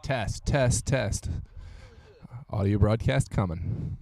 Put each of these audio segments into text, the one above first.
Test, test, test. Audio broadcast coming.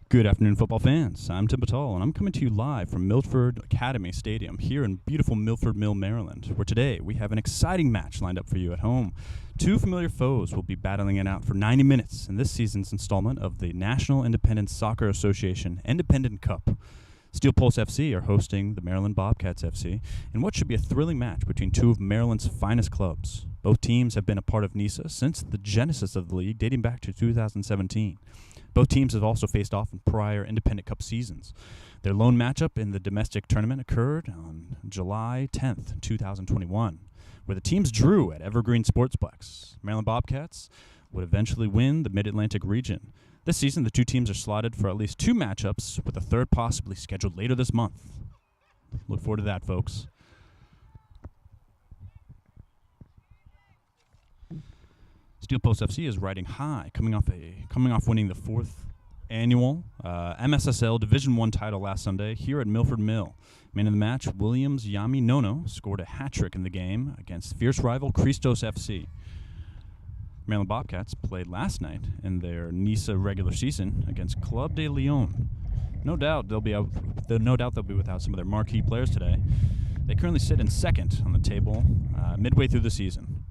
Good afternoon, football fans. I'm Tim Batal, and I'm coming to you live from Milford Academy Stadium here in beautiful Milford Mill, Maryland, where today we have an exciting match lined up for you at home. Two familiar foes will be battling it out for 90 minutes in this season's installment of the National Independent Soccer Association Independent Cup. Steel Pulse FC are hosting the Maryland Bobcats FC in what should be a thrilling match between two of Maryland's finest clubs. Both teams have been a part of NISA since the genesis of the league, dating back to 2017. Both teams have also faced off in prior Independent Cup seasons. Their lone matchup in the domestic tournament occurred on July 10th, 2021, where the teams drew at Evergreen Sportsplex. Maryland Bobcats would eventually win the Mid-Atlantic region. This season, the two teams are slotted for at least two matchups, with a third possibly scheduled later this month. Look forward to that, folks. Steel Post FC is riding high, coming off winning the fourth annual MSSL Division I title last Sunday here at Milford Mill. Man of the match, Williams Yami Nono, scored a hat trick in the game against fierce rival Christos FC. Maryland Bobcats played last night in their NISA regular season against Club de Lyon. No doubt they'll be without some of their marquee players today. They currently sit in second on the table midway through the season.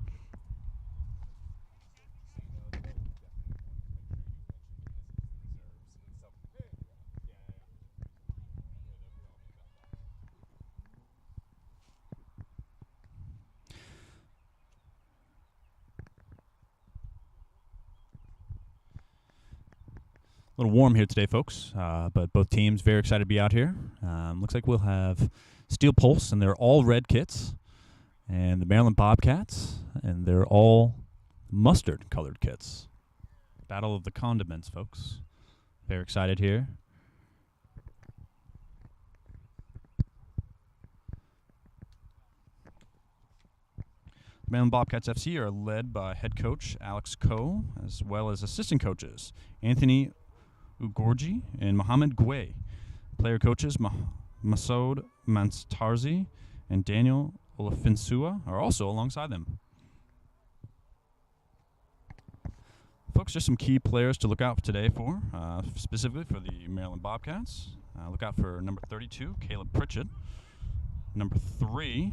A little warm here today, folks, but both teams very excited to be out here. Looks like we'll have Steel Pulse in their all-red kits, and the Maryland Bobcats in their all-mustard-colored kits. Battle of the condiments, folks. Very excited here. Maryland Bobcats FC are led by head coach Alex Coe, as well as assistant coaches Anthony Ugorji and Mohamed Gouey. Player coaches Masoud Manstarzi and Daniel Olafinsua are also alongside them. Folks, just some key players to look out today for, specifically for the Maryland Bobcats. Look out for number 32, Caleb Pritchett. Number 3,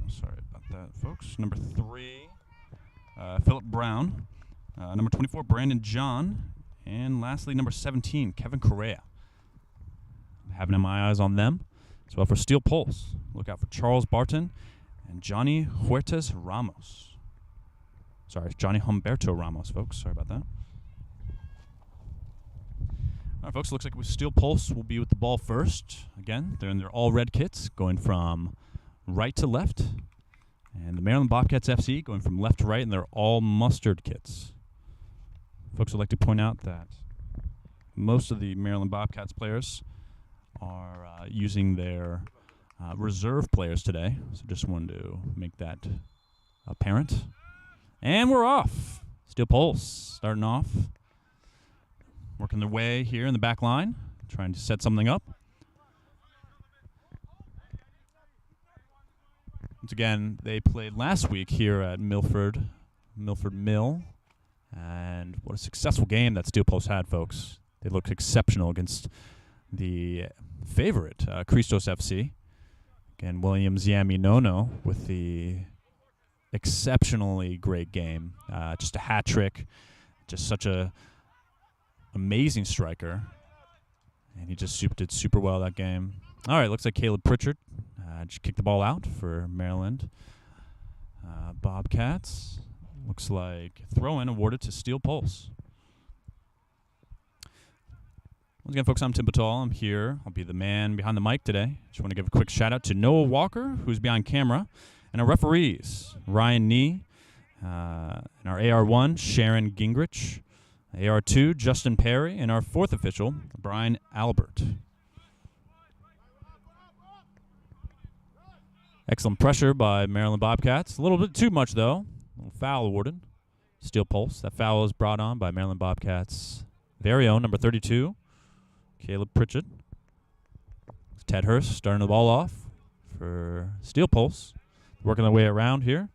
sorry about that, folks. Number 3, Philip Brown. Number 24, Brandon John. And lastly, number 17, Kevin Correa. Having my eyes on them. As well for Steel Pulse, look out for Charles Barton and Johnny Huertas Ramos. Sorry, Johnny Humberto Ramos, folks. Sorry about that. All right, folks, looks like Steel Pulse will be with the ball first. Again, they're in their all-red kits, going from right to left. And the Maryland Bobcats FC going from left to right in their all-mustard kits. Folks would like to point out that most of the Maryland Bobcats players are using their reserve players today. So just wanted to make that apparent. And we're off. Steel Pulse starting off. Working their way here in the back line. Trying to set something up. Once again, they played last week here at Milford Mill. And what a successful game that Steel Pulse had, folks. They looked exceptional against the favorite, Christos FC. Again, Williams Yami Nono with the exceptionally great game. Just a hat trick. Just such a amazing striker. And he just did super well that game. All right, looks like Caleb Pritchard just kicked the ball out for Maryland Bobcats. Looks like throw-in awarded to Steel Pulse. Once again, folks, I'm Tim Batal. I'm here. I'll be the man behind the mic today. Just want to give a quick shout-out to Noah Walker, who's behind camera, and our referees, Ryan Nee, and our AR1, Sharon Gingrich, AR2, Justin Perry, and our fourth official, Brian Albert. Excellent pressure by Maryland Bobcats. A little bit too much, though. A little foul awarded. Steel Pulse. That foul is brought on by Maryland Bobcats' very own number 32, Caleb Pritchett. Ted Hurst starting the ball off for Steel Pulse. Working their way around here.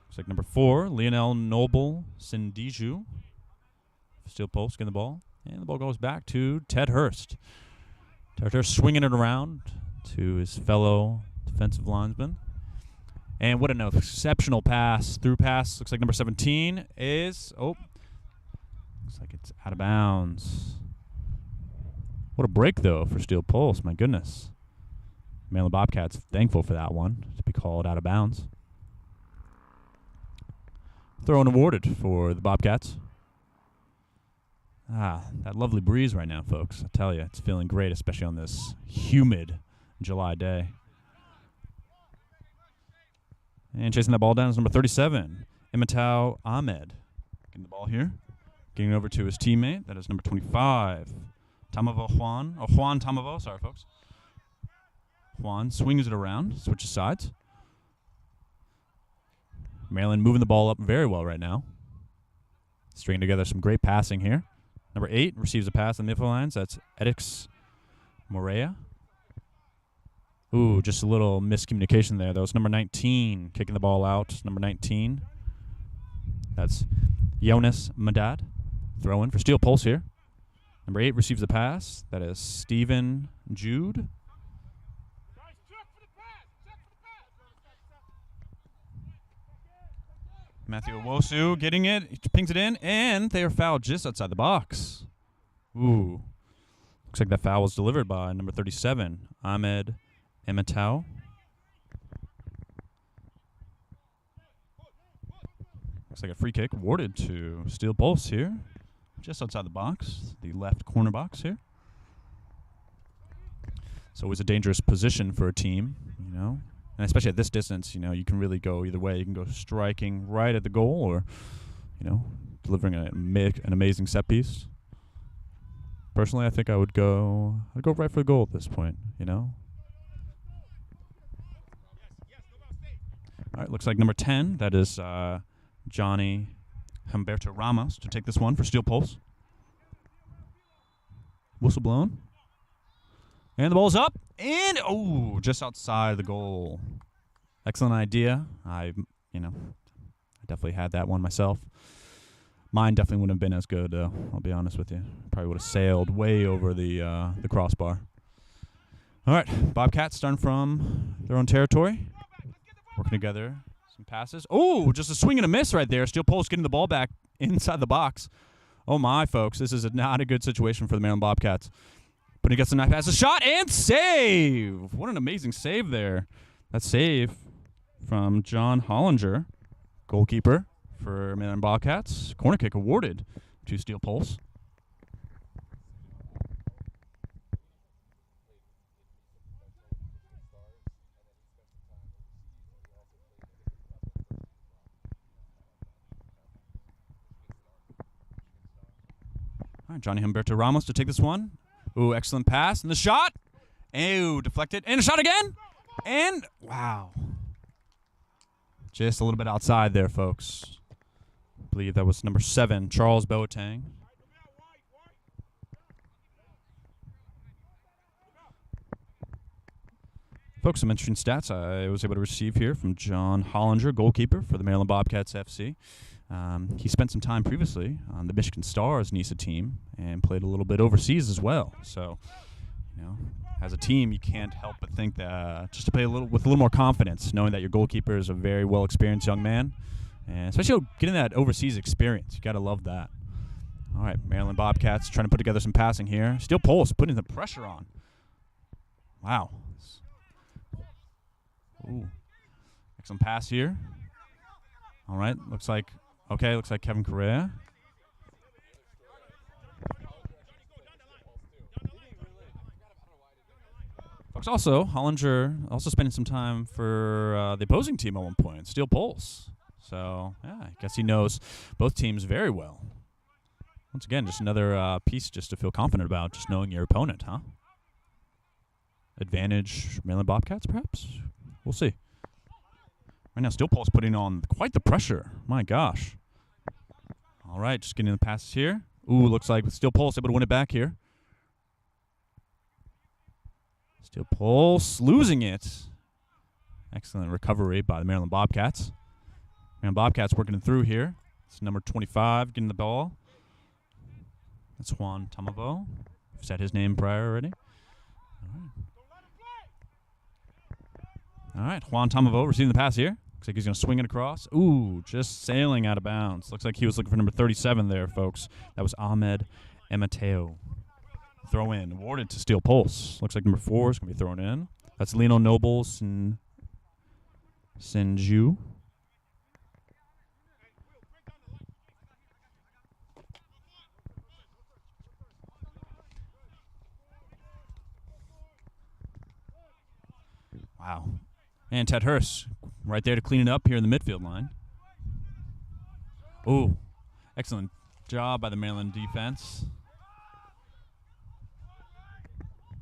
Looks like number 4, Lionel Noble Sindiju. Steel Pulse getting the ball. And the ball goes back to Ted Hurst. Ted Hurst swinging it around to his fellow defensive linesman. And what an exceptional pass. Through pass. Looks like number 17 is... Oh. Looks like it's out of bounds. What a break, though, for Steel Pulse. My goodness. Maryland Bobcats thankful for that one to be called out of bounds. Throw and awarded for the Bobcats. That lovely breeze right now, folks. I tell you, it's feeling great, especially on this humid July day. And chasing that ball down is number 37, Imatau Ahmed. Getting the ball here. Getting over to his teammate. That is number 25, Tamavo Juan. Oh, Juan Tamavo. Sorry, folks. Juan swings it around, switches sides. Maryland moving the ball up very well right now. Stringing together some great passing here. Number 8 receives a pass on the midfield lines. That's Edix Morea. Ooh, just a little miscommunication there. That was number 19 kicking the ball out. Number 19. That's Jonas Madad. Throw in for Steel Pulse here. Number 8 receives the pass. That is Stephen Jude. Matthew Owosu getting it. He pings it in, and they are fouled just outside the box. Ooh. Looks like that foul was delivered by number 37, Ahmed Ematau. Looks like a free kick awarded to Steel Pulse here, just outside the box, the left corner box here. It's always a dangerous position for a team, you know. And especially at this distance, you know, you can really go either way. You can go striking right at the goal or, you know, delivering an amazing set piece. Personally, I think I'd go right for the goal at this point, you know. All right, looks like number 10, that is Johnny Humberto Ramos to take this one for Steel Pulse. Whistle blown. And the ball's up, and just outside the goal. Excellent idea. I definitely had that one myself. Mine definitely wouldn't have been as good, though. I'll be honest with you. Probably would have sailed way over the crossbar. All right, Bobcats starting from their own territory, working together. Some passes. Oh, just a swing and a miss right there. Steel Pulse getting the ball back inside the box. Oh my, folks, this is not a good situation for the Maryland Bobcats. But he gets a nice pass, a shot, and save! What an amazing save there. That save from John Hollinger, goalkeeper for Maryland Bobcats. Corner kick awarded to Steel Pulse. All right, Johnny Humberto Ramos to take this one. Ooh, excellent pass. And the shot. Ooh, deflected. And a shot again. And, wow. Just a little bit outside there, folks. I believe that was number 7, Charles Boateng. Folks, some interesting stats I was able to receive here from John Hollinger, goalkeeper for the Maryland Bobcats FC. He spent some time previously on the Michigan Stars NISA team and played a little bit overseas as well. So, you know, as a team, you can't help but think that just to play with a little more confidence, knowing that your goalkeeper is a very well-experienced young man, and especially getting that overseas experience. You got to love that. All right, Maryland Bobcats trying to put together some passing here. Steel Pulse putting the pressure on. Wow. Ooh, excellent pass here. All right, looks like Kevin Correa. Folks, also, Hollinger also spending some time for the opposing team at one point, Steel Pulse. So, yeah, I guess he knows both teams very well. Once again, just another piece just to feel confident about, just knowing your opponent, huh? Advantage Maryland Bobcats, perhaps? We'll see. Right now, Steel Pulse putting on quite the pressure. My gosh. All right, just getting the passes here. Ooh, looks like Steel Pulse able to win it back here. Steel Pulse losing it. Excellent recovery by the Maryland Bobcats. Maryland Bobcats working it through here. It's number 25 getting the ball. That's Juan Tamavo. Said his name prior already. All right, Juan Tamavo receiving the pass here. Looks like he's going to swing it across. Ooh, just sailing out of bounds. Looks like he was looking for number 37 there, folks. That was Ahmed Emateo. Throw in. Awarded to Steel Pulse. Looks like number 4 is going to be thrown in. That's Lino Nobles and Senju. Wow. And Ted Hurst right there to clean it up here in the midfield line. Ooh, excellent job by the Maryland defense.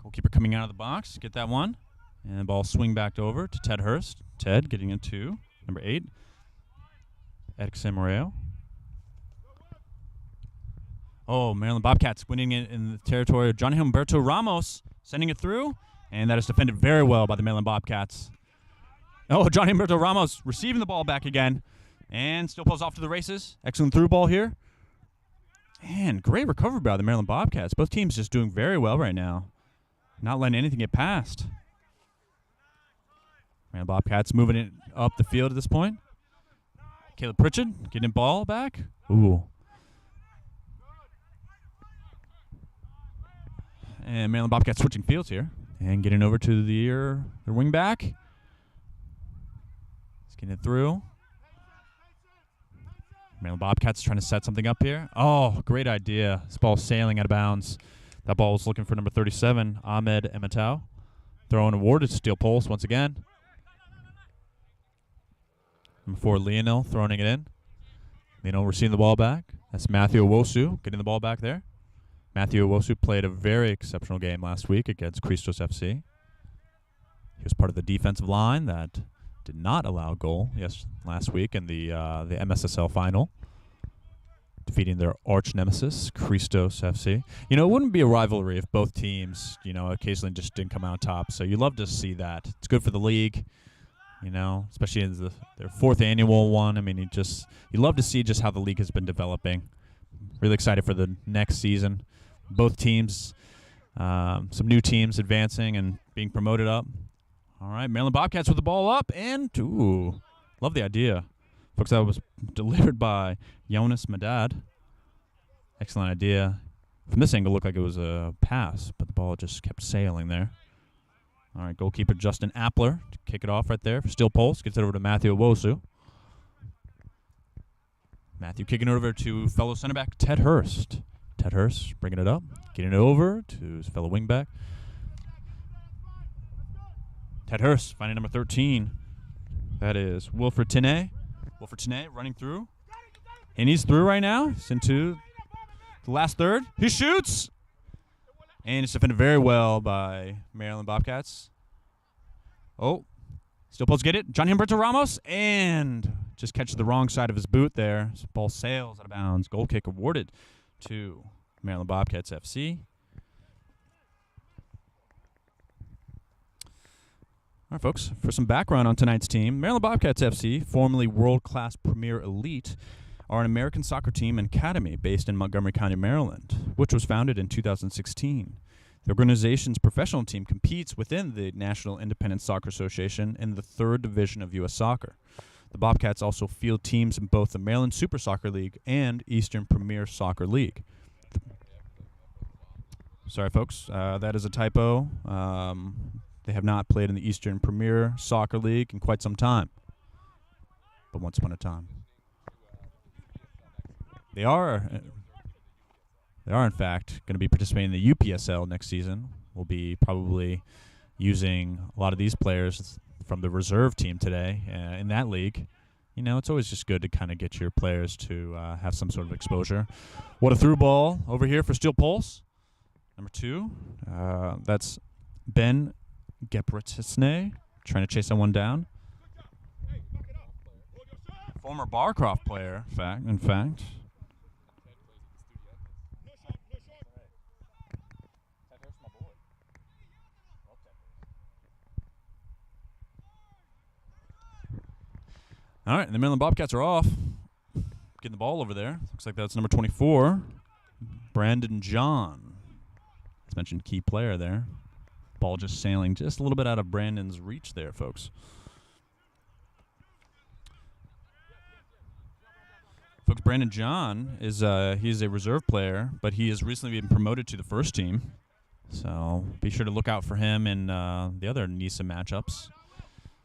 Goalkeeper coming out of the box, get that one. And the ball swing back over to Ted Hurst. Ted getting into number 8, Edson Moreo. Oh, Maryland Bobcats winning it in the territory of Johnny Humberto Ramos, sending it through. And that is defended very well by the Maryland Bobcats. Oh, Johnny Humberto Ramos receiving the ball back again. And still pulls off to the races. Excellent through ball here. And great recovery by the Maryland Bobcats. Both teams just doing very well right now. Not letting anything get past. Maryland Bobcats moving it up the field at this point. Caleb Pritchard getting the ball back. Ooh. And Maryland Bobcats switching fields here. And getting over to their wing back. He's getting it through. Maryland Bobcats trying to set something up here. Oh, great idea. This ball sailing out of bounds. That ball was looking for number 37, Ahmed Ematau. Throwing awarded to Steel Pulse once again. Number 4, Lionel throwing it in. Lionel receiving the ball back. That's Matthew Owosu getting the ball back there. Matthew Owosu played a very exceptional game last week against Christos FC. He was part of the defensive line that did not allow a goal last week in the MSSL final, defeating their arch nemesis, Christos FC. You know, it wouldn't be a rivalry if both teams, occasionally just didn't come out on top. So you love to see that. It's good for the league, especially in their 4th annual one. I mean, you love to see just how the league has been developing. Really excited for the next season. Both teams, some new teams advancing and being promoted up. All right, Maryland Bobcats with the ball up, and love the idea. Folks, that was delivered by Jonas Madad. Excellent idea. From this angle, looked like it was a pass, but the ball just kept sailing there. All right, goalkeeper Justin Appler to kick it off right there for Steel Pulse. Gets it over to Matthew Owosu. Matthew kicking it over to fellow center back Ted Hurst. Ted Hurst bringing it up, getting it over to his fellow wingback. Ted Hurst finding number 13. That is Wilfred Tinay. Wilfred Tinay running through. And he's through right now. He's into the last third. He shoots! And it's defended very well by Maryland Bobcats. Oh, still supposed to get it. Johnny Humberto Ramos. And just catches the wrong side of his boot there. So ball sails out of bounds. Goal kick awarded to Maryland Bobcats FC. All right, folks, for some background on tonight's team, Maryland Bobcats FC, formerly World Class Premier Elite, are an American soccer team and academy based in Montgomery County, Maryland, which was founded in 2016. The organization's professional team competes within the National Independent Soccer Association in the 3rd Division of U.S. Soccer. The Bobcats also field teams in both the Maryland Super Soccer League and Eastern Premier Soccer League. Sorry, folks, that is a typo. They have not played in the Eastern Premier Soccer League in quite some time, but once upon a time. They are in fact, going to be participating in the UPSL next season. We'll be probably using a lot of these players from the reserve team today in that league. It's always just good to kind of get your players to have some sort of exposure. What a through ball over here for Steel Pulse. Number 2, that's Ben Gebritsne trying to chase someone down. Former Barcroft player, in fact. All right, and the Maryland Bobcats are off. Getting the ball over there. Looks like that's number 24. Brandon John. As mentioned, key player there. Ball just sailing just a little bit out of Brandon's reach there, folks. Folks, Brandon John is he's a reserve player, but he has recently been promoted to the first team. So be sure to look out for him in the other NISA matchups.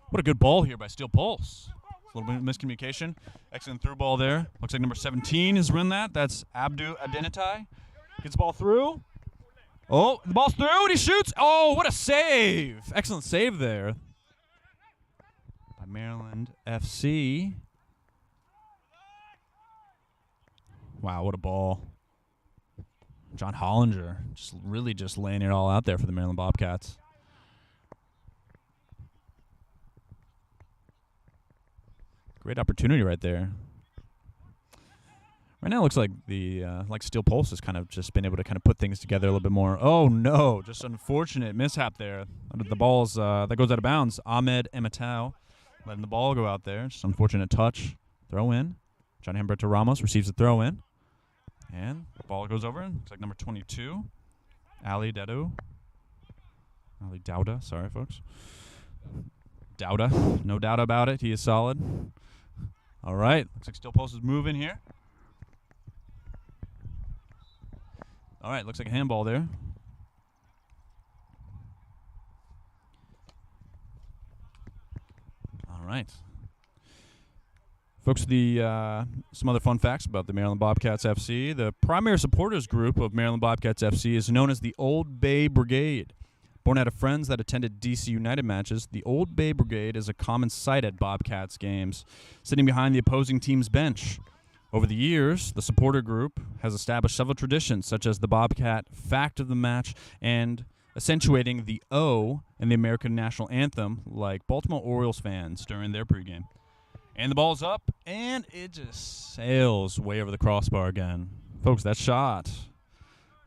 What a good ball here by Steel Pulse. A little bit of miscommunication. Excellent through ball there. Looks like number 17 is run that. That's Abdu Adenitai. Gets the ball through. Oh, the ball's through and he shoots. Oh, what a save. Excellent save there by Maryland FC. Wow, what a ball. John Hollinger just laying it all out there for the Maryland Bobcats. Great opportunity right there. Right now it looks like the Steel Pulse has kind of just been able to kind of put things together a little bit more. Oh, no, just unfortunate mishap there. The ball's, that goes out of bounds. Ahmed Ematau letting the ball go out there. Just unfortunate touch. Throw in. Johnny Humberto Ramos receives the throw in. And the ball goes over. Looks like number 22, Ali Dowda. Ali Dowda, sorry, folks. Dowda, no doubt about it. He is solid. All right, looks like Steel Pulse is moving here. All right, looks like a handball there. All right. Folks, some other fun facts about the Maryland Bobcats FC. The primary supporters group of Maryland Bobcats FC is known as the Old Bay Brigade. Born out of friends that attended DC United matches, the Old Bay Brigade is a common sight at Bobcats games, sitting behind the opposing team's bench. Over the years, the supporter group has established several traditions, such as the Bobcat fact of the match and accentuating the O in the American national anthem, like Baltimore Orioles fans during their pregame. And the ball's up, and it just sails way over the crossbar again. Folks, that shot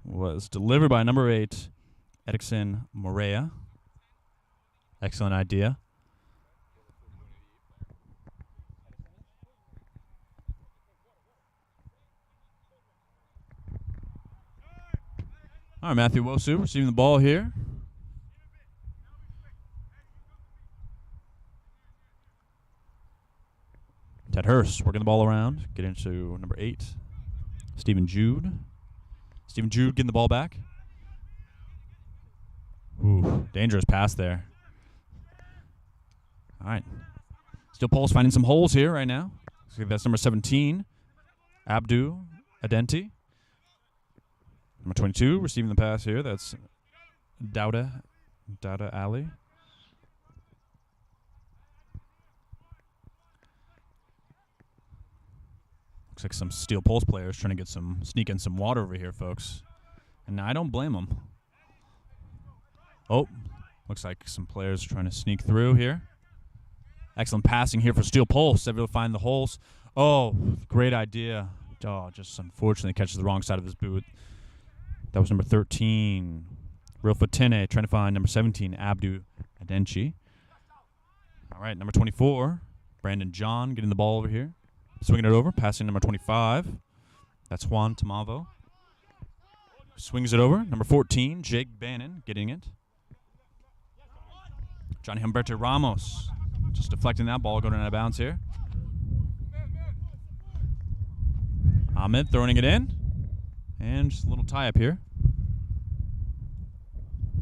was delivered by number 8, Edison Morea. Excellent idea. All right, Matthew Wosu receiving the ball here. Ted Hurst working the ball around. Get into number 8, Stephen Jude. Stephen Jude getting the ball back. Ooh, dangerous pass there. All right. Steel Pulse finding some holes here right now. That's number 17, Abdu Adenti. Number 22 receiving the pass here. That's Dowda Ali. Looks like some Steel Pulse players trying to get sneak in some water over here, folks. And I don't blame them. Oh, looks like some players trying to sneak through here. Excellent passing here for Steel Pulse. Able to find the holes. Oh, great idea. Oh, just unfortunately catches the wrong side of his boot. That was number 13, Real Fatene, trying to find number 17, Abdu Adenchi. All right, number 24, Brandon John getting the ball over here. Swinging it over, passing number 25. That's Juan Tamavo. Swings it over. Number 14, Jake Bannon getting it. Johnny Humberto Ramos just deflecting that ball, going out of bounds here. Ahmed throwing it in. And just a little tie-up here.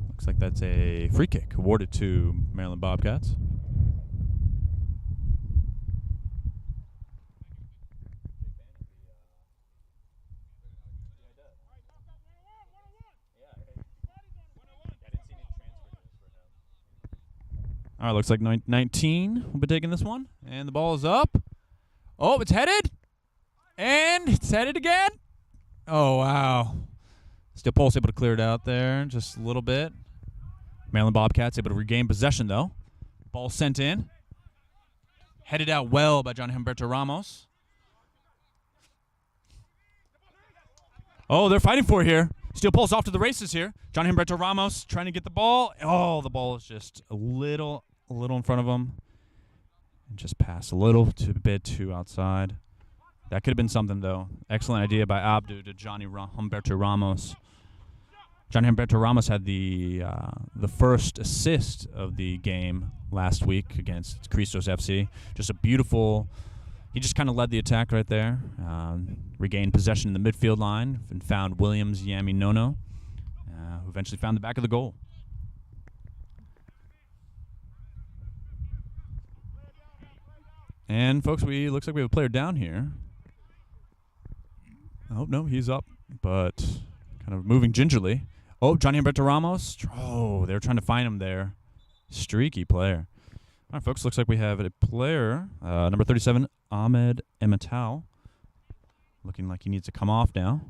Looks like that's a free kick awarded to Maryland Bobcats. All right, looks like 19 will be taking this one. And the ball is up. Oh, it's headed. And it's headed again. Oh, wow. Steel Pulse able to clear it out there just a little bit. Maryland Bobcats able to regain possession, though. Ball sent in. Headed out well by Johnny Humberto Ramos. Oh, they're fighting for it here. Steel Pulse off to the races here. Johnny Humberto Ramos trying to get the ball. Oh, the ball is just a little in front of him. And just pass a little bit too outside. That could have been something, though. Excellent idea by Abdu to Johnny Humberto Ramos. Johnny Humberto Ramos had the first assist of the game last week against Cristos FC. Just a beautiful... He just kind of led the attack right there. Regained possession in the midfield line and found Williams Yami Nono, who eventually found the back of the goal. And, folks, looks like we have a player down here. Oh, no, he's up, but kind of moving gingerly. Oh, Johnny Humberto Ramos. Oh, they're trying to find him there. Streaky player. All right, folks, looks like we have a player, number 37, Ahmed Ematau, looking like he needs to come off now.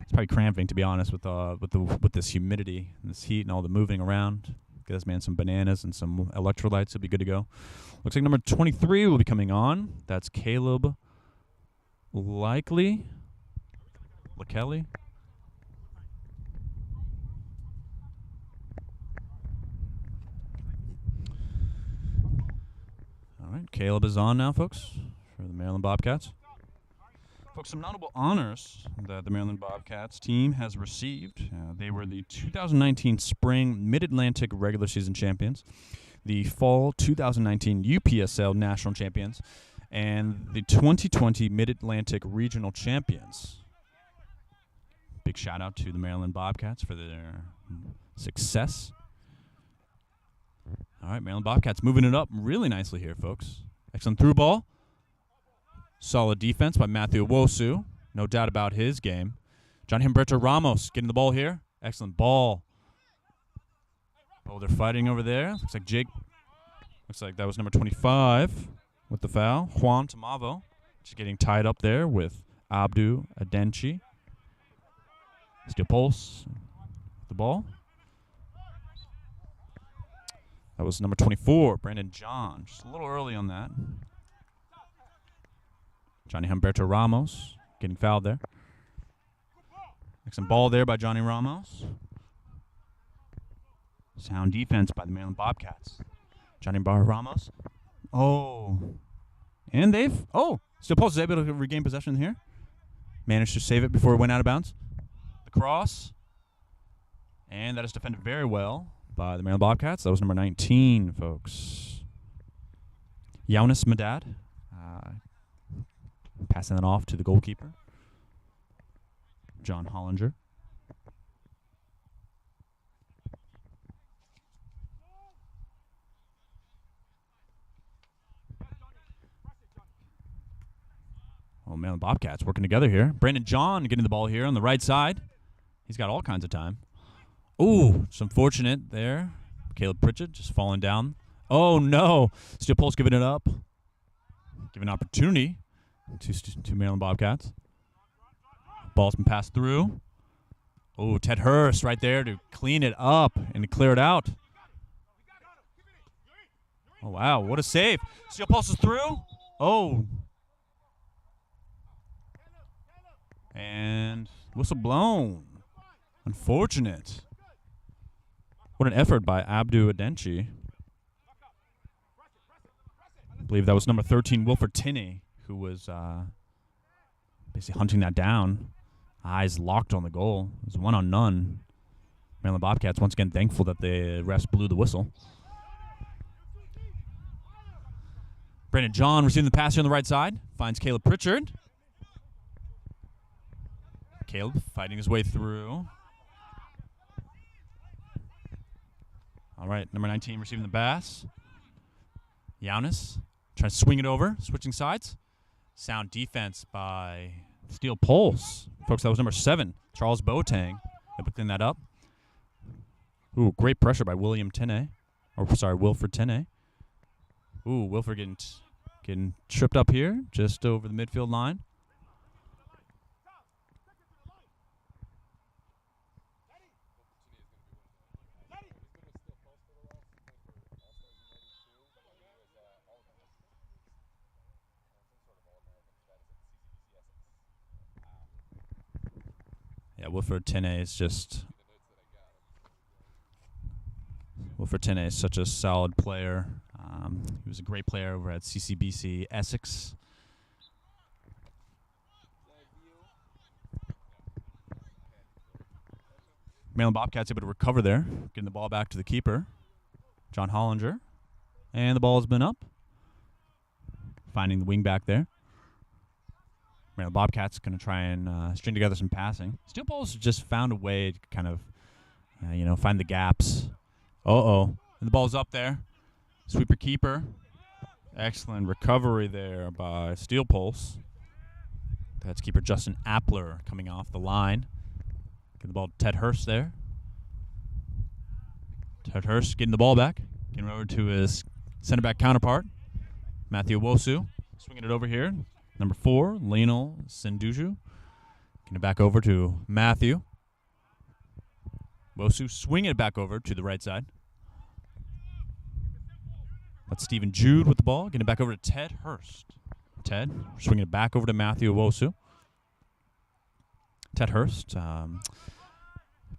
It's probably cramping, to be honest, with this humidity and this heat and all the moving around. Get this man some bananas and some electrolytes. He'll be good to go. Looks like number 23 will be coming on. That's Caleb Likely. Kelly. All right, Caleb is on now, folks, for the Maryland Bobcats. Folks, some notable honors that the Maryland Bobcats team has received. They were the 2019 Spring Mid-Atlantic Regular Season Champions, the Fall 2019 UPSL National Champions, and the 2020 Mid-Atlantic Regional Champions. Big shout out to the Maryland Bobcats for their success. All right, Maryland Bobcats moving it up really nicely here, folks. Excellent through ball. Solid defense by Matthew Owosu. No doubt about his game. Johnny Humberto Ramos getting the ball here. Excellent ball. Oh, they're fighting over there. Looks like that was number 25 with the foul. Juan Tamavo just getting tied up there with Abdu Adenchi. Steel Pulse, the ball. That was number 24, Brandon John. Just a little early on that. Johnny Humberto Ramos getting fouled there. Excellent ball there by Johnny Ramos. Sound defense by the Maryland Bobcats. Johnny Ramos. Oh. And Steel Pulse is able to regain possession here. Managed to save it before it went out of bounds. Cross, and that is defended very well by the Maryland Bobcats. That was number 19, folks. Yaunis Madad, passing that off to the goalkeeper, John Hollinger. Oh, Maryland Bobcats working together here. Brandon John getting the ball here on the right side. He's got all kinds of time. Ooh, some fortunate there. Caleb Pritchett just falling down. Oh, no. Steel Pulse giving it up. Giving opportunity to Maryland Bobcats. Ball's been passed through. Oh, Ted Hurst right there to clean it up and to clear it out. Oh, wow. What a save. Steel Pulse is through. Oh. And whistle blown. Unfortunate. What an effort by Abdu Adenchi. I believe that was number 13, Wilford Tinney, who was basically hunting that down. Eyes locked on the goal. It was 1-on-none. Maryland Bobcats once again thankful that the refs blew the whistle. Brandon John receiving the pass here on the right side. Finds Caleb Pritchard. Caleb fighting his way through. All right, number 19 receiving the pass. Yaunis trying to swing it over, switching sides. Sound defense by Steel Pulse. Folks, that was number 7, Charles Boateng. Able to clean that up. Ooh, great pressure by Wilford Tinney. Ooh, Wilford getting tripped up here, just over the midfield line. Yeah, Wilford Tinney is such a solid player. He was a great player over at CCBC Essex. Maryland Bobcats able to recover there, getting the ball back to the keeper, John Hollinger. And the ball has been up. Finding the wing back there. Maryland Bobcats going to try and string together some passing. Steel Pulse just found a way to kind of, find the gaps. And the ball's up there. Sweeper keeper. Excellent recovery there by Steel Pulse. That's keeper Justin Appler coming off the line. Getting the ball to Ted Hurst there. Ted Hurst getting the ball back. Getting over to his center back counterpart, Matthew Wosu. Swinging it over here. Number 4, Lionel Senduju. Getting it back over to Matthew. Wosu swinging it back over to the right side. That's Stephen Jude with the ball. Getting it back over to Ted Hurst. Ted swinging it back over to Matthew Wosu. Ted Hurst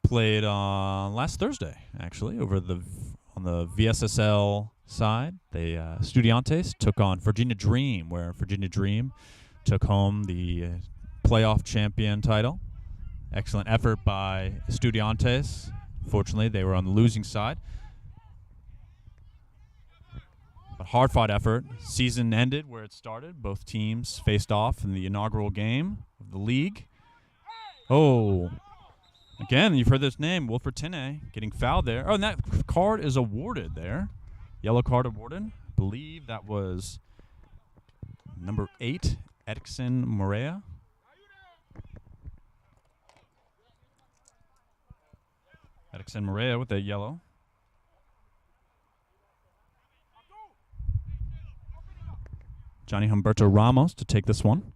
played last Thursday, actually, on the VSSL side. They Estudiantes took on Virginia Dream, where Virginia Dream took home the playoff champion title. Excellent effort by Estudiantes. Fortunately, they were on the losing side. But hard-fought effort. Season ended where it started. Both teams faced off in the inaugural game of the league. Oh, again, you've heard this name, Wilfred Tinne, getting fouled there. Oh, and that card is awarded there. Yellow card awarded. I believe that was number 8, Edson Morea. Edson Morea with that yellow. Johnny Humberto Ramos to take this one.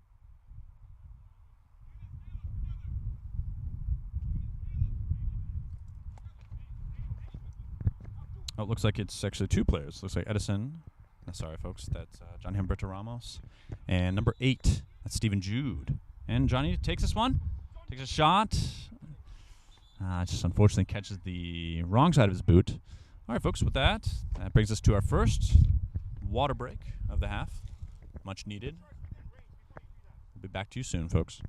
Oh, it looks like it's actually 2 players. Looks like Edison. No, sorry, folks. That's Johnny Humberto Ramos. And number 8, that's Stephen Jude. And Johnny takes this one. Takes a shot. Just unfortunately catches the wrong side of his boot. All right, folks, with that brings us to our first water break of the half. Much needed. We'll be back to you soon, folks.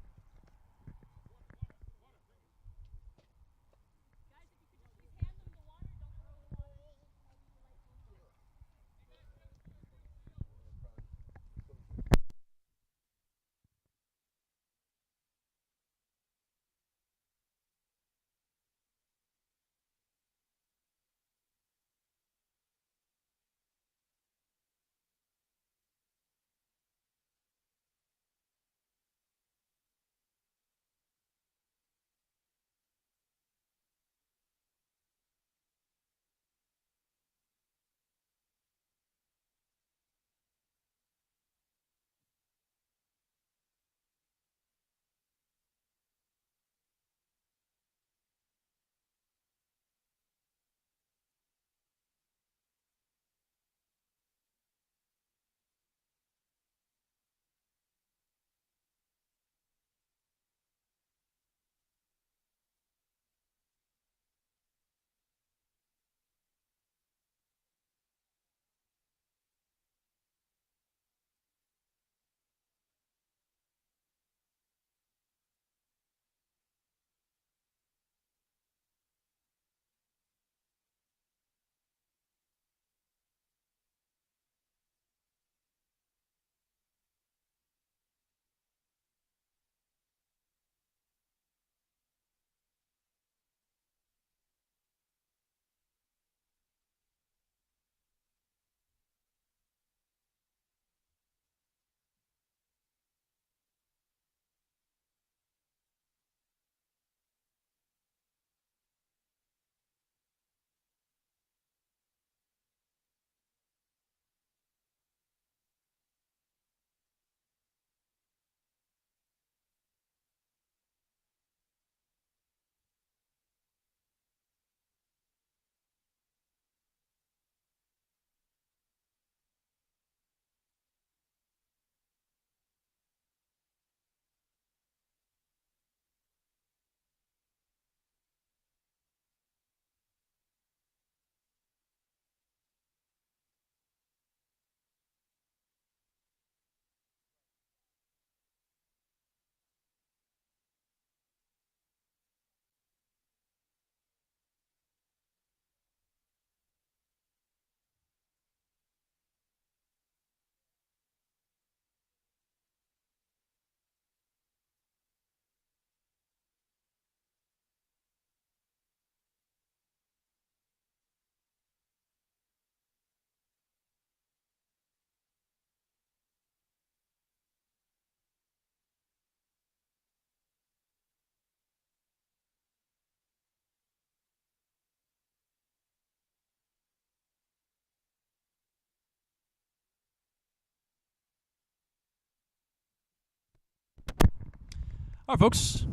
All right, folks.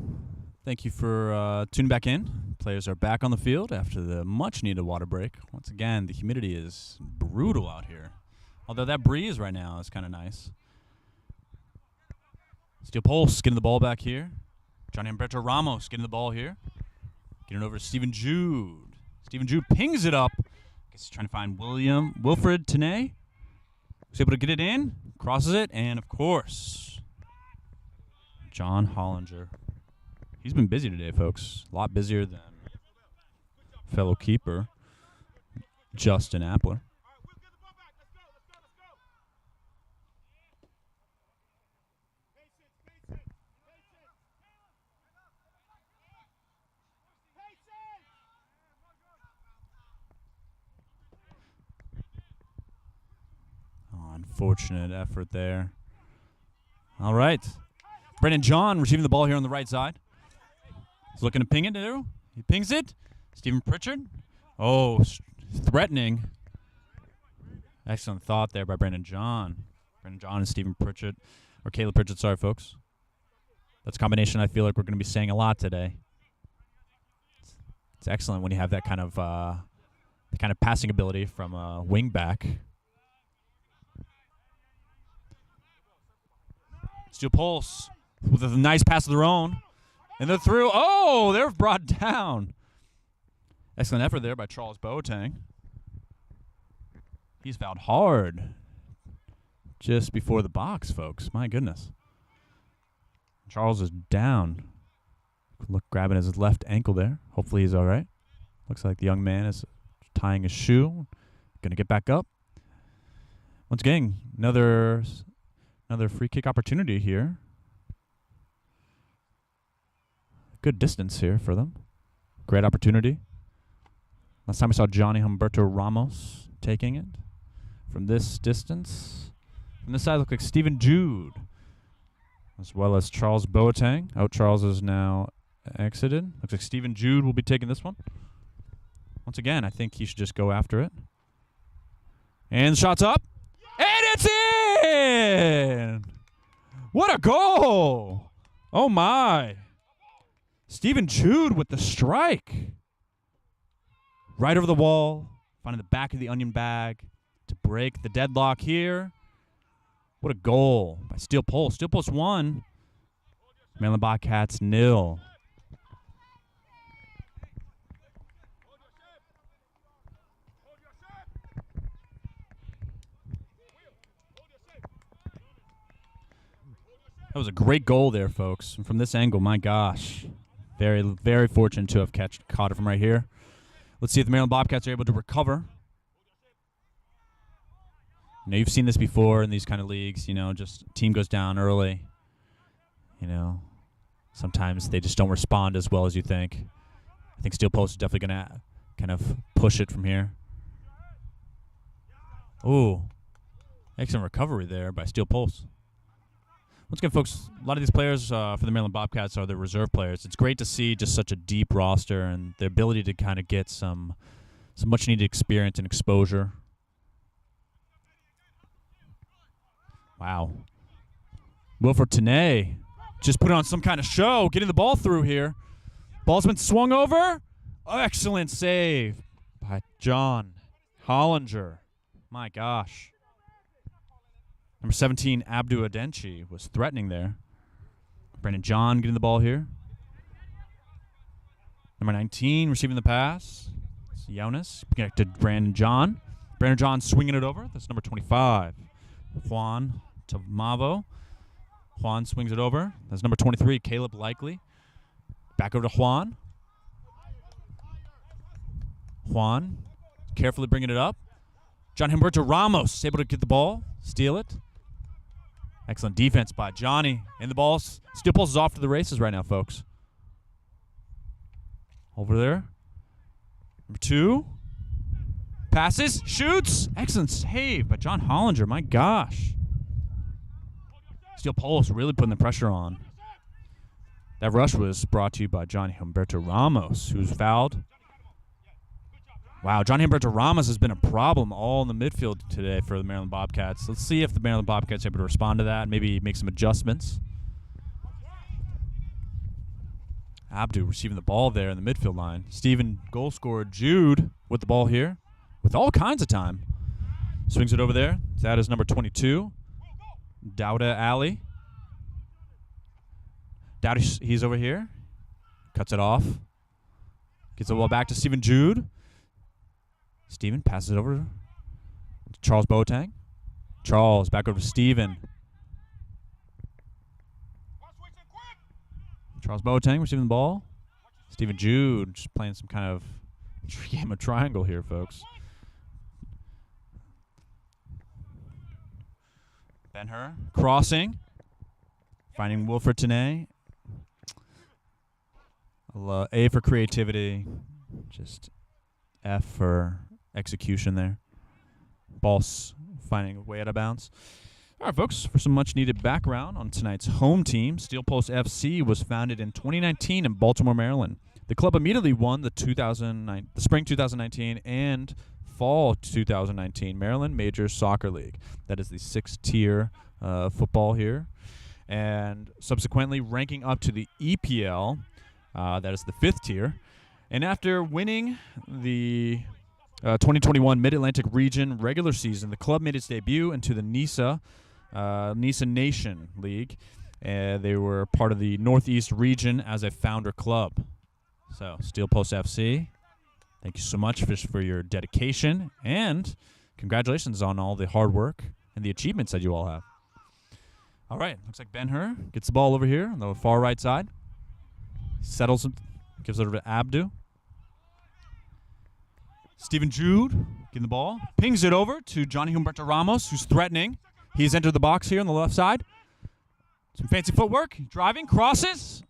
Thank you for tuning back in. Players are back on the field after the much-needed water break. Once again, the humidity is brutal out here. Although that breeze right now is kind of nice. Steel Pulse getting the ball back here. Johnny Humberto Ramos getting the ball here. Getting over to Stephen Jude. Stephen Jude pings it up. Guess he's trying to find Wilfred Tenay. He's able to get it in. Crosses it. And, of course, John Hollinger. He's been busy today, folks. A lot busier than fellow keeper Justin Appler. Unfortunate effort there. All right. Brendan John receiving the ball here on the right side. He's looking to ping it there. He pings it. Stephen Pritchard. Oh, threatening. Excellent thought there by Brendan John. Brendan John and Stephen Pritchard. Or Caleb Pritchard, sorry, folks. That's a combination I feel like we're going to be saying a lot today. It's excellent when you have that kind of passing ability from a wing back. Steel Pulse with a nice pass of their own. And they're through. Oh, they're brought down. Excellent effort there by Charles Boateng. He's fouled hard just before the box, folks. My goodness. Charles is down. Look, grabbing his left ankle there. Hopefully he's all right. Looks like the young man is tying his shoe. Going to get back up. Once again, another free kick opportunity here. Good distance here for them. Great opportunity. Last time we saw Johnny Humberto Ramos taking it from this distance. From this side, look like Stephen Jude, as well as Charles Boateng. Oh, Charles is now exited. Looks like Stephen Jude will be taking this one. Once again, I think he should just go after it. And the shot's up. And it's in! What a goal! Oh, my. Stephen Jude with the strike. Right over the wall, finding the back of the onion bag to break the deadlock here. What a goal by Steel Pulse. Steel Pulse 1. Maryland Bobcats 0. That was a great goal there, folks. And from this angle, my gosh. Very, very fortunate to have caught it from right here. Let's see if the Maryland Bobcats are able to recover. You know, you've seen this before in these kind of leagues. You know, just team goes down early. You know, sometimes they just don't respond as well as you think. I think Steel Pulse is definitely going to kind of push it from here. Ooh, excellent recovery there by Steel Pulse. Once again, folks, a lot of these players for the Maryland Bobcats are the reserve players. It's great to see just such a deep roster and the ability to kind of get some much-needed experience and exposure. Wow. Wilfred Tenay just put on some kind of show, getting the ball through here. Ball's been swung over. Excellent save by John Hollinger. My gosh. Number 17, Abdu Adenchi, was threatening there. Brendan John getting the ball here. Number 19 receiving the pass. It's Jonas connected to Brandon John. Brandon John swinging it over. That's number 25. Juan Tamavo. Juan swings it over. That's number 23, Caleb Likely. Back over to Juan. Juan carefully bringing it up. John Humberto Ramos able to get the ball, steal it. Excellent defense by Johnny. And the ball, Steel Pulse is off to the races right now, folks. Over there. Number 2. Passes, shoots. Excellent save by John Hollinger. My gosh. Steel Pulse really putting the pressure on. That rush was brought to you by Johnny Humberto Ramos, who's fouled. Wow, Johnny Humberto Ramos has been a problem all in the midfield today for the Maryland Bobcats. Let's see if the Maryland Bobcats are able to respond to that and maybe make some adjustments. Abdu receiving the ball there in the midfield line. Steven, goal scorer Jude with the ball here with all kinds of time. Swings it over there. That is number 22. Dauda Ali. Dauda, he's over here. Cuts it off. Gets the ball back to Steven Jude. Steven passes it over to Charles Boateng. Charles back over to Steven. Charles Boateng receiving the ball. Steven Jude just playing some kind of game of triangle here, folks. Ben-Hur crossing. Finding Wilfred Tenay. A for creativity. Just F for execution there. Ball's finding a way out of bounds. All right, folks, for some much-needed background on tonight's home team, Steel Pulse FC was founded in 2019 in Baltimore, Maryland. The club immediately won the spring 2019 and fall 2019 Maryland Major Soccer League. That is the 6th-tier football here. And subsequently ranking up to the EPL, that is the 5th tier. And after winning the 2021 Mid-Atlantic Region regular season, the club made its debut into the NISA Nation League. They were part of the Northeast region as a founder club. So, Steel Post FC, thank you so much for your dedication, and congratulations on all the hard work and the achievements that you all have. All right, looks like Ben-Hur gets the ball over here on the far right side. Settles it, gives it over to Abdu. Steven Jude getting the ball. Pings it over to Johnny Humberto Ramos, who's threatening. He's entered the box here on the left side. Some fancy footwork. Driving, crosses.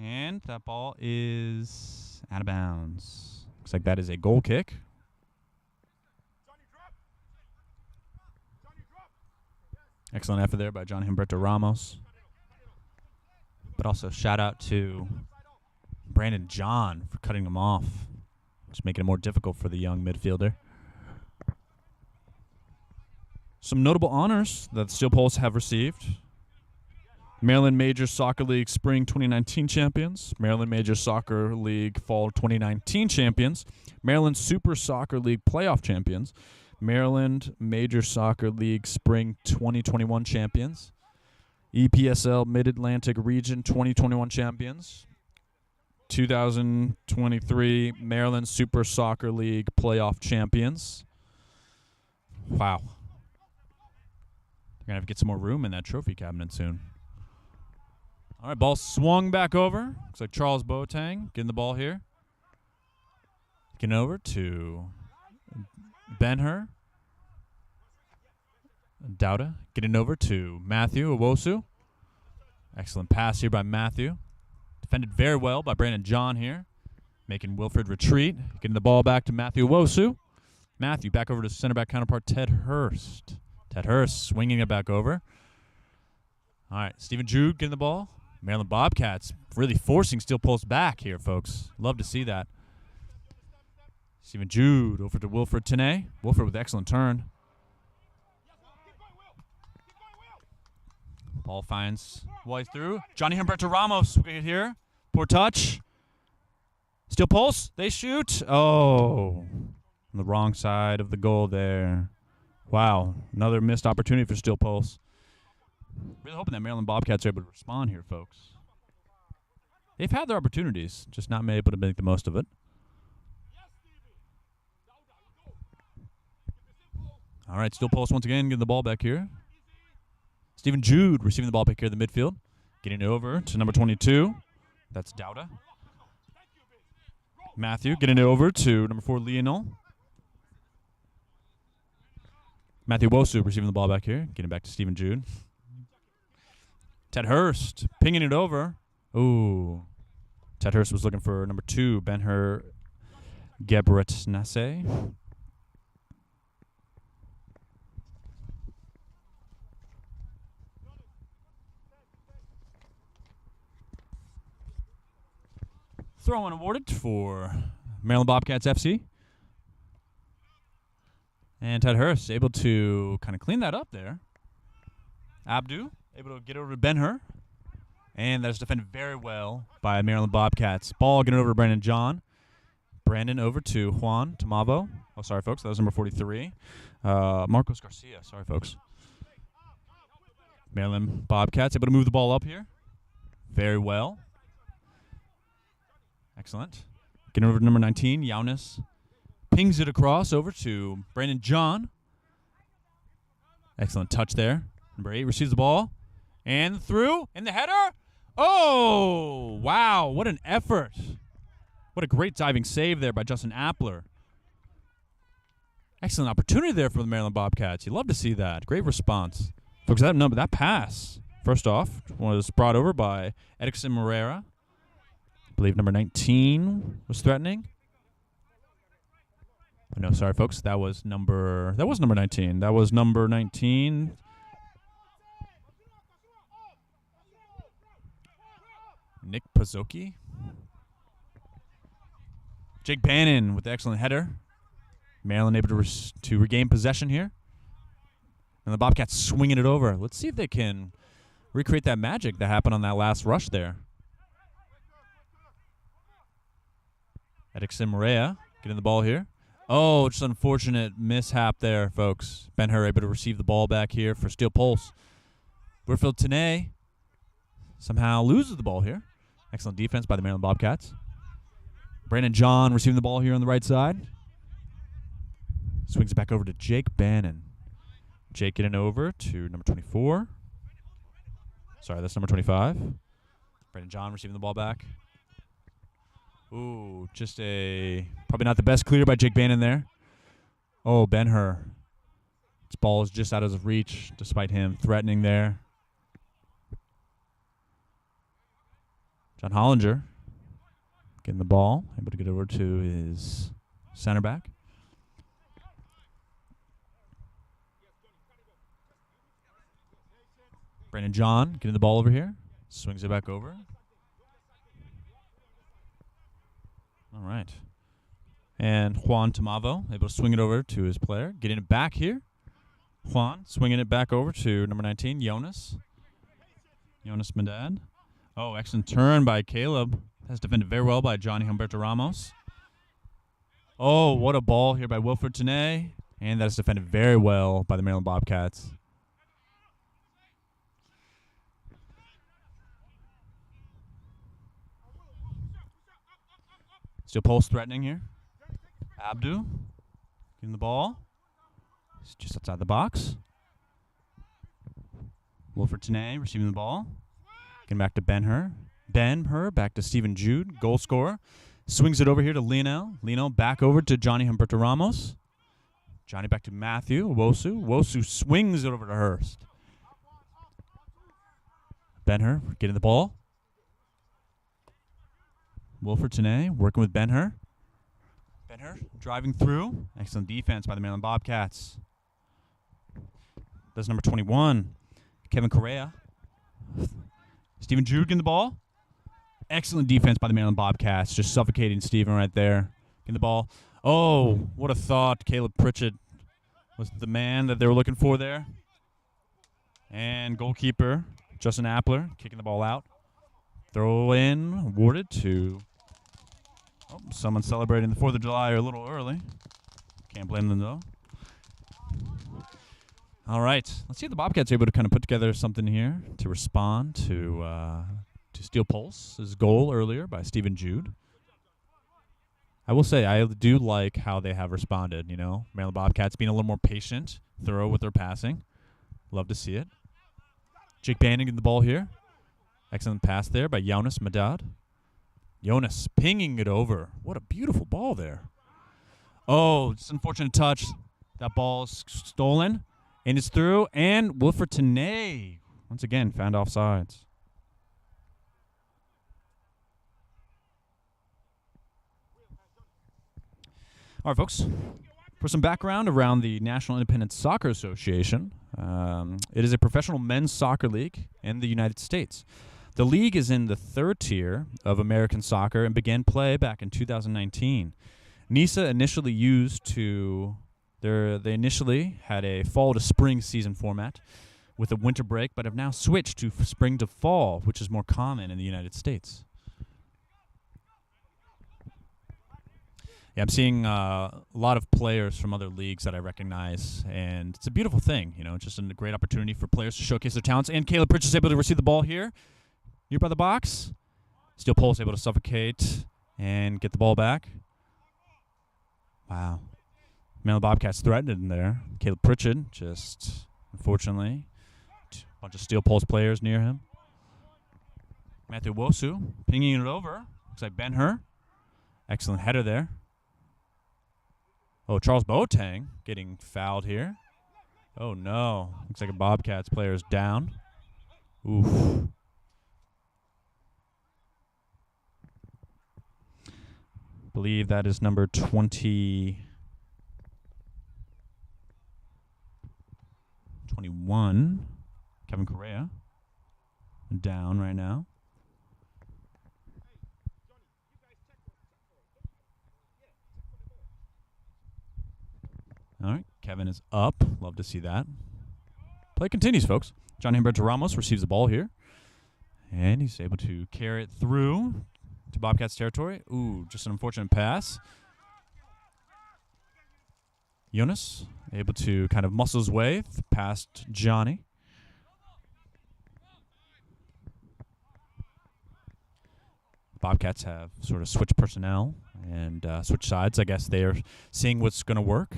And that ball is out of bounds. Looks like that is a goal kick. Excellent effort there by Johnny Humberto Ramos. But also shout out to Brandon John for cutting him off. Just making it more difficult for the young midfielder. Some notable honors that the Steel Pulse have received. Maryland Major Soccer League Spring 2019 champions. Maryland Major Soccer League Fall 2019 champions. Maryland Super Soccer League playoff champions. Maryland Major Soccer League Spring 2021 champions. EPSL Mid-Atlantic Region 2021 champions. 2023 Maryland Super Soccer League playoff champions. Wow. They're going to have to get some more room in that trophy cabinet soon. All right, ball swung back over. Looks like Charles Boateng getting the ball here. Getting over to Ben-Hur. Dauda getting over to Matthew Owosu. Excellent pass here by Matthew. Defended very well by Brandon John here. Making Wilfred retreat. Getting the ball back to Matthew Owosu. Matthew back over to center back counterpart Ted Hurst. Ted Hurst swinging it back over. All right, Steven Jude getting the ball. Maryland Bobcats really forcing Steel Pulse back here, folks. Love to see that. Steven Jude over to Wilfred Tenay. Wilfred with excellent turn. Ball finds way through. Johnny Humberto Ramos here. Poor touch. Steel Pulse. They shoot. Oh. On the wrong side of the goal there. Wow. Another missed opportunity for Steel Pulse. Really hoping that Maryland Bobcats are able to respond here, folks. They've had their opportunities, just not been able to make the most of it. All right, Steel Pulse once again getting the ball back here. Steven Jude receiving the ball back here in the midfield. Getting it over to number 22. That's Dauda. Matthew getting it over to number 4, Lionel. Matthew Wosu receiving the ball back here. Getting back to Steven Jude. Ted Hurst pinging it over. Ooh. Ted Hurst was looking for number 2, Ben-Hur Gebretnase. Throw-in awarded for Maryland Bobcats FC. And Ted Hurst able to kind of clean that up there. Abdu able to get over to Ben-Hur. And that's defended very well by Maryland Bobcats. Ball getting over to Brandon John. Brandon over to Juan Tamavo. Oh, sorry, folks. That was number 43. Marcos Garcia. Sorry, folks. Maryland Bobcats able to move the ball up here. Very well. Excellent. Getting over to number 19, Yaunis. Pings it across over to Brandon John. Excellent touch there. Number 8 receives the ball. And through. And the header. Oh, wow. What an effort. What a great diving save there by Justin Appler. Excellent opportunity there for the Maryland Bobcats. You love to see that. Great response. Folks, that pass, first off, was brought over by Edison Moreira. I believe number 19 was threatening. Oh, no, sorry, folks. That was number 19. That was number 19. Nick Pazocki. Jake Bannon with the excellent header. Maryland able to regain possession here. And the Bobcats swinging it over. Let's see if they can recreate that magic that happened on that last rush there. Edison Morea getting the ball here. Oh, just unfortunate mishap there, folks. Ben-Hur able to receive the ball back here for Steel Pulse. Burfield Tanay somehow loses the ball here. Excellent defense by the Maryland Bobcats. Brandon John receiving the ball here on the right side. Swings it back over to Jake Bannon. Jake getting over to number 24. Sorry, that's number 25. Brandon John receiving the ball back. Ooh, just probably not the best clear by Jake Bannon there. Oh, Ben-Hur. This ball is just out of his reach despite him threatening there. John Hollinger getting the ball, able to get over to his center back. Brandon John getting the ball over here. Swings it back over. All right. And Juan Tamavo able to swing it over to his player. Getting it back here. Juan swinging it back over to number 19, Jonas Medad. Oh, excellent turn by Caleb. That's defended very well by Johnny Humberto Ramos. Oh, what a ball here by Wilfred Tanay. And that is defended very well by the Maryland Bobcats. Still Pulse threatening here. Abdu getting the ball. He's just outside the box. Wilfred Tanay receiving the ball. Getting back to Ben-Hur. Ben-Hur back to Stephen Jude, goal scorer. Swings it over here to Lionel. Lionel back over to Johnny Humberto Ramos. Johnny back to Matthew Wosu. Wosu swings it over to Hurst. Ben-Hur getting the ball. Wilfred Tanay working with Ben-Hur. Ben-Hur driving through. Excellent defense by the Maryland Bobcats. That's number 21, Kevin Correa. Stephen Jude getting the ball. Excellent defense by the Maryland Bobcats. Just suffocating Stephen right there. Getting the ball. Oh, what a thought. Caleb Pritchett was the man that they were looking for there. And goalkeeper Justin Appler kicking the ball out. Throw in awarded to someone celebrating the 4th of July a little early. Can't blame them, though. All right. Let's see if the Bobcats are able to kind of put together something here to respond to Steel Pulse's goal earlier by Stephen Jude. I will say I do like how they have responded, Maryland Bobcats being a little more patient, thorough with their passing. Love to see it. Jake Bannon getting the ball here. Excellent pass there by Jonas Medad. Jonas pinging it over. What a beautiful ball there. Oh, just unfortunate touch. That ball is stolen. And it's through. And Wilfred Tanay, once again, found offsides. All right, folks. For some background around the National Independent Soccer Association, it is a professional men's soccer league in the United States. The league is in the 3rd tier of American soccer and began play back in 2019. NISA initially they initially had a fall to spring season format with a winter break, but have now switched to spring to fall, which is more common in the United States. Yeah, I'm seeing a lot of players from other leagues that I recognize, and it's a beautiful thing. You know, it's just a great opportunity for players to showcase their talents. And Caleb Pritchett is able to receive the ball here, near by the box. Steel Pulse able to suffocate and get the ball back. Wow. Maryland Bobcats threatened in there. Caleb Pritchett just, unfortunately, a bunch of Steel Pulse players near him. Matthew Wosu pinging it over. Looks like Ben-Hur. Excellent header there. Oh, Charles Boateng getting fouled here. Oh, no. Looks like a Bobcats player is down. Oof. Believe that is number 21, Kevin Correa, down right now. All right, Kevin is up. Love to see that. Play continues, folks. John Humberto Ramos receives the ball here, and he's able to carry it through to Bobcats territory. Ooh, just an unfortunate pass. Jonas able to kind of muscle his way past Johnny. Bobcats have sort of switched personnel and switched sides. I guess they are seeing what's going to work.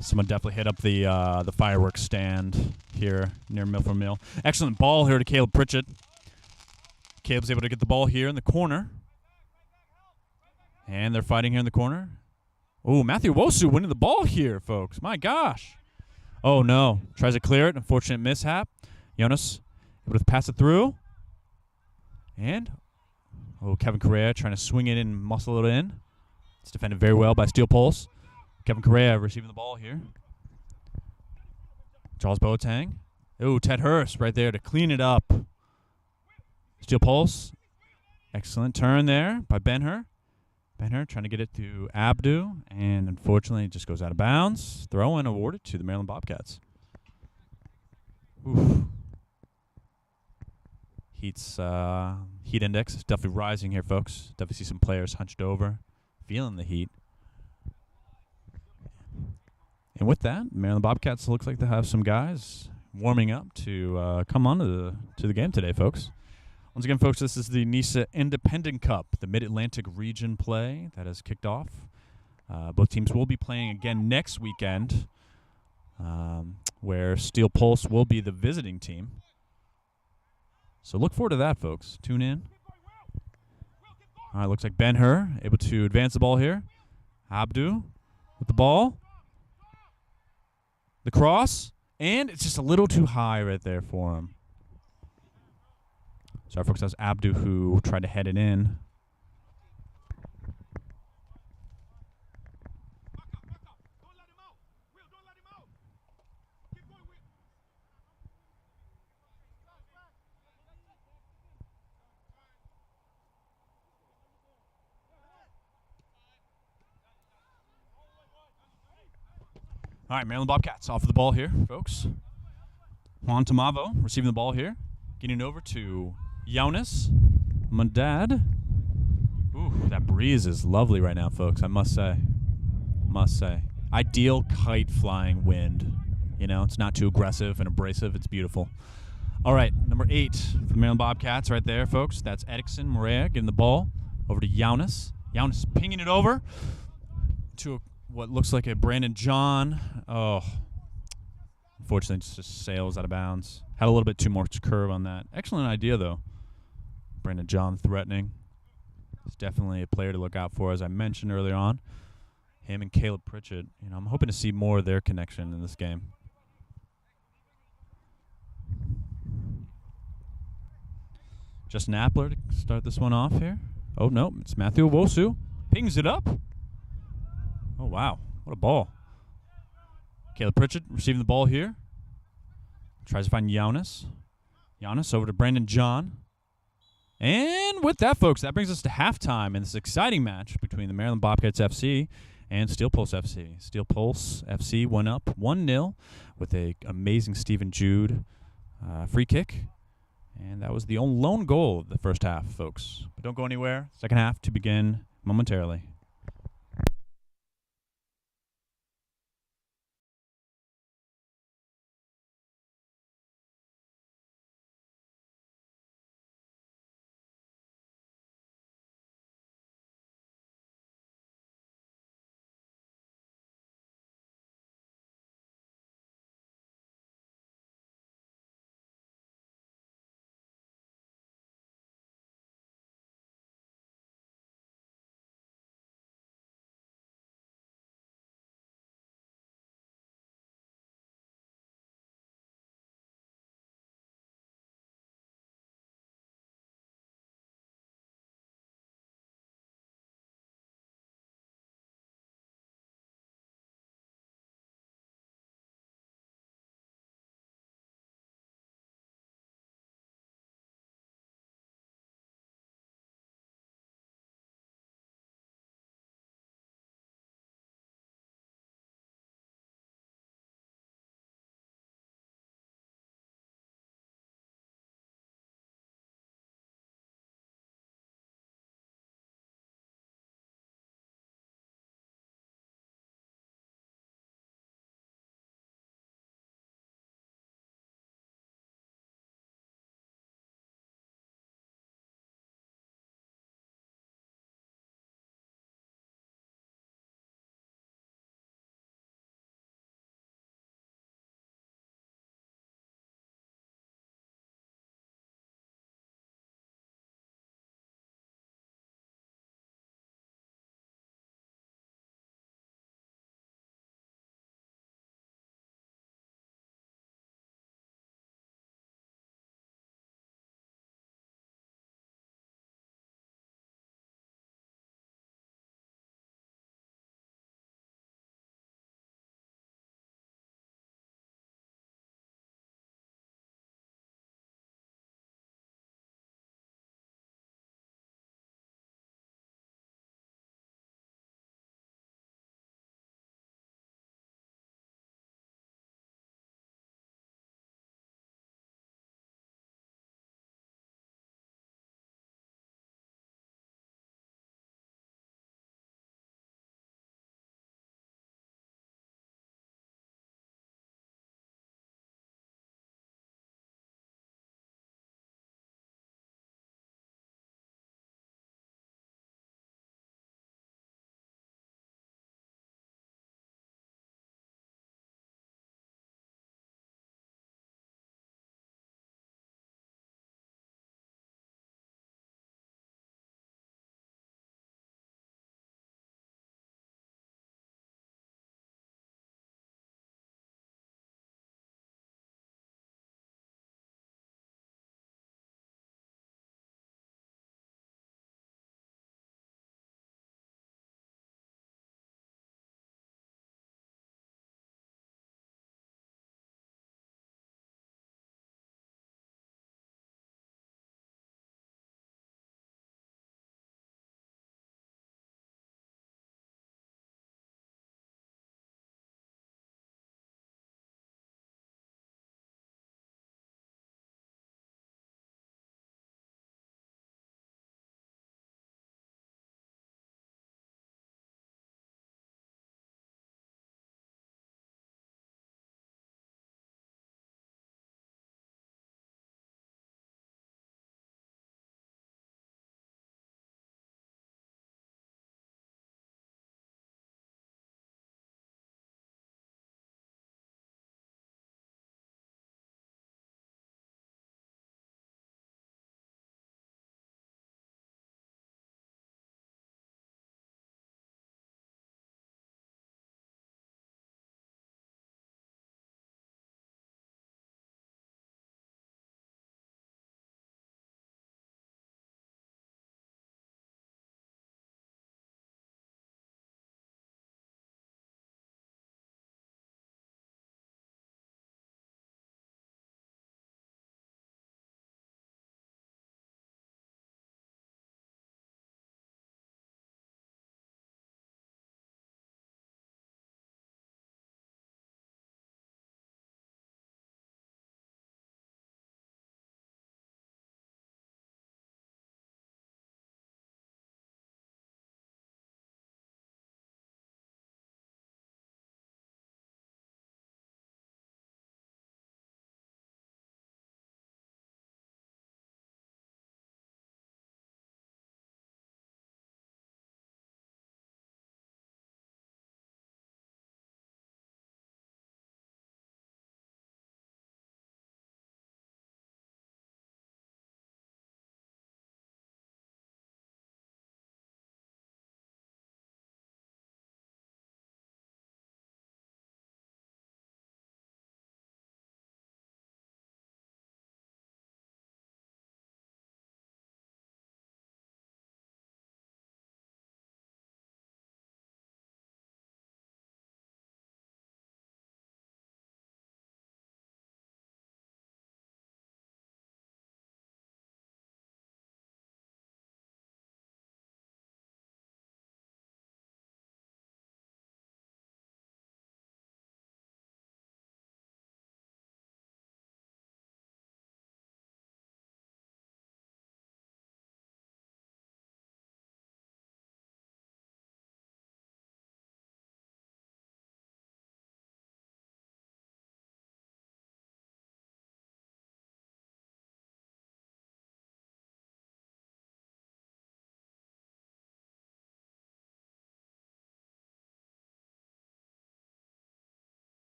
Someone definitely hit up the fireworks stand here near Milford Mill. Excellent ball here to Caleb Pritchett. Caleb's able to get the ball here in the corner. And they're fighting here in the corner. Oh, Matthew Wosu winning the ball here, folks. My gosh. Oh, no. Tries to clear it. Unfortunate mishap. Jonas able to pass it through. And, Kevin Correa trying to swing it in, muscle it in. It's defended very well by Steel Pulse. Kevin Correa receiving the ball here. Charles Boateng. Oh, Ted Hurst right there to clean it up. Steel Pulse. Excellent turn there by Ben-Hur. Ben-Hur trying to get it to Abdu, and unfortunately it just goes out of bounds. Throw-in awarded to the Maryland Bobcats. Oof. Heat index is definitely rising here, folks. Definitely see some players hunched over, feeling the heat. And with that, Maryland Bobcats looks like they have some guys warming up to come on to the game today, folks. Once again, folks, this is the NISA Independent Cup, the Mid-Atlantic region play that has kicked off. Both teams will be playing again next weekend, where Steel Pulse will be the visiting team. So look forward to that, folks. Tune in. All right, looks like Ben-Hur able to advance the ball here. Abdu with the ball. The cross, and it's just a little too high right there for him. Sorry, folks, that was Abdu who tried to head it in. All right, Maryland Bobcats off of the ball here, folks. Juan Tamavo receiving the ball here. Getting it over to Jonas Mundad. Ooh, that breeze is lovely right now, folks, I must say. Ideal kite flying wind. You know, it's not too aggressive and abrasive. It's beautiful. All right, number 8 for the Maryland Bobcats right there, folks. That's Edixon Morea getting the ball over to Jonas. Jonas pinging it over to what looks like a Brandon John. Oh, unfortunately, just sails out of bounds. Had a little bit too much curve on that. Excellent idea, though. Brandon John threatening. He's definitely a player to look out for, as I mentioned earlier on. Him and Caleb Pritchett. You know, I'm hoping to see more of their connection in this game. Justin Appler to start this one off here. Oh, no, it's Matthew Wosu. Pings it up. Oh, wow. What a ball. Caleb Pritchett receiving the ball here. Tries to find Jonas. Jonas over to Brandon John. And with that, folks, that brings us to halftime in this exciting match between the Maryland Bobcats FC and Steel Pulse FC. Steel Pulse FC went up 1-0 with a amazing Steven Jude free kick. And that was the lone goal of the first half, folks. But don't go anywhere. Second half to begin momentarily.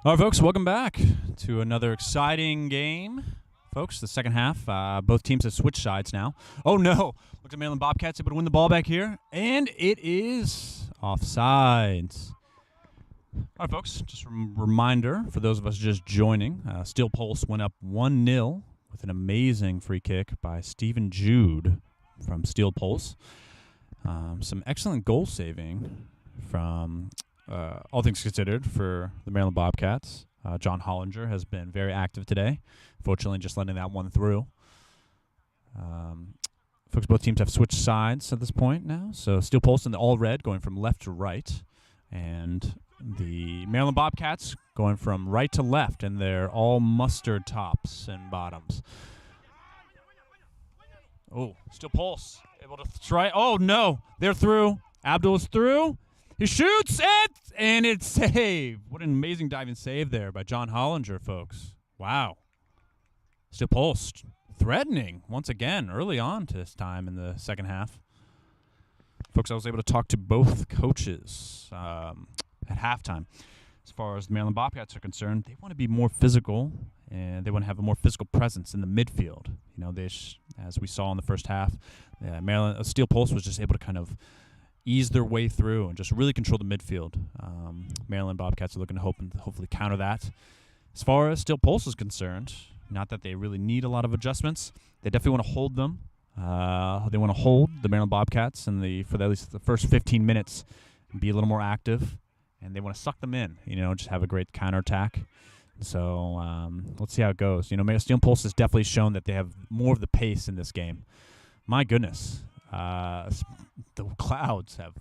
All right, folks, welcome back to another exciting game. Folks, the second half, both teams have switched sides now. Oh, no. Looks like Maryland Bobcats able to win the ball back here, and it is offsides. All right, folks, just a reminder for those of us just joining, Steel Pulse went up 1-0 with an amazing free kick by Stephen Jude from Steel Pulse. Some excellent goal saving from all things considered for the Maryland Bobcats. John Hollinger has been very active today. Fortunately, just letting that one through. Folks, both teams have switched sides at this point now. So Steel Pulse in the all red going from left to right. And the Maryland Bobcats going from right to left in their all mustard tops and bottoms. Oh, Steel Pulse able to try. Oh, no. They're through. Abdul is through. He shoots it, and it's saved. What an amazing diving save there by John Hollinger, folks. Wow. Steel Pulse threatening once again early on to this time in the second half. Folks, I was able to talk to both coaches at halftime. As far as the Maryland Bobcats are concerned, they want to be more physical, and they want to have a more physical presence in the midfield. You know, as we saw in the first half, Maryland Steel Pulse was just able to kind of ease their way through and just really control the midfield. Maryland Bobcats are looking to hopefully counter that. As far as Steel Pulse is concerned, not that they really need a lot of adjustments. They definitely want to hold them. They want to hold the Maryland Bobcats for at least the first 15 minutes and be a little more active. And they want to suck them in, just have a great counterattack. So let's see how it goes. Steel Pulse has definitely shown that they have more of the pace in this game. My goodness. The clouds have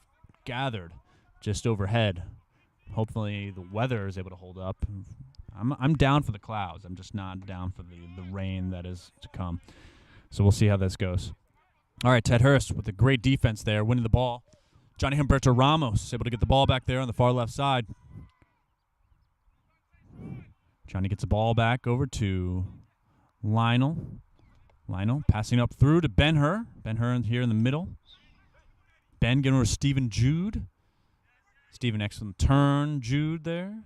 gathered just overhead. Hopefully the weather is able to hold up. I'm down for the clouds. I'm just not down for the rain that is to come. So we'll see how this goes. All right, Ted Hurst with a great defense there, winning the ball. Johnny Humberto Ramos able to get the ball back there on the far left side. Johnny gets the ball back over to Lionel. Lionel passing up through to Ben-Hur. Ben-Hur here in the middle. Ben getting over to Stephen Jude. Stephen, excellent turn. Jude there.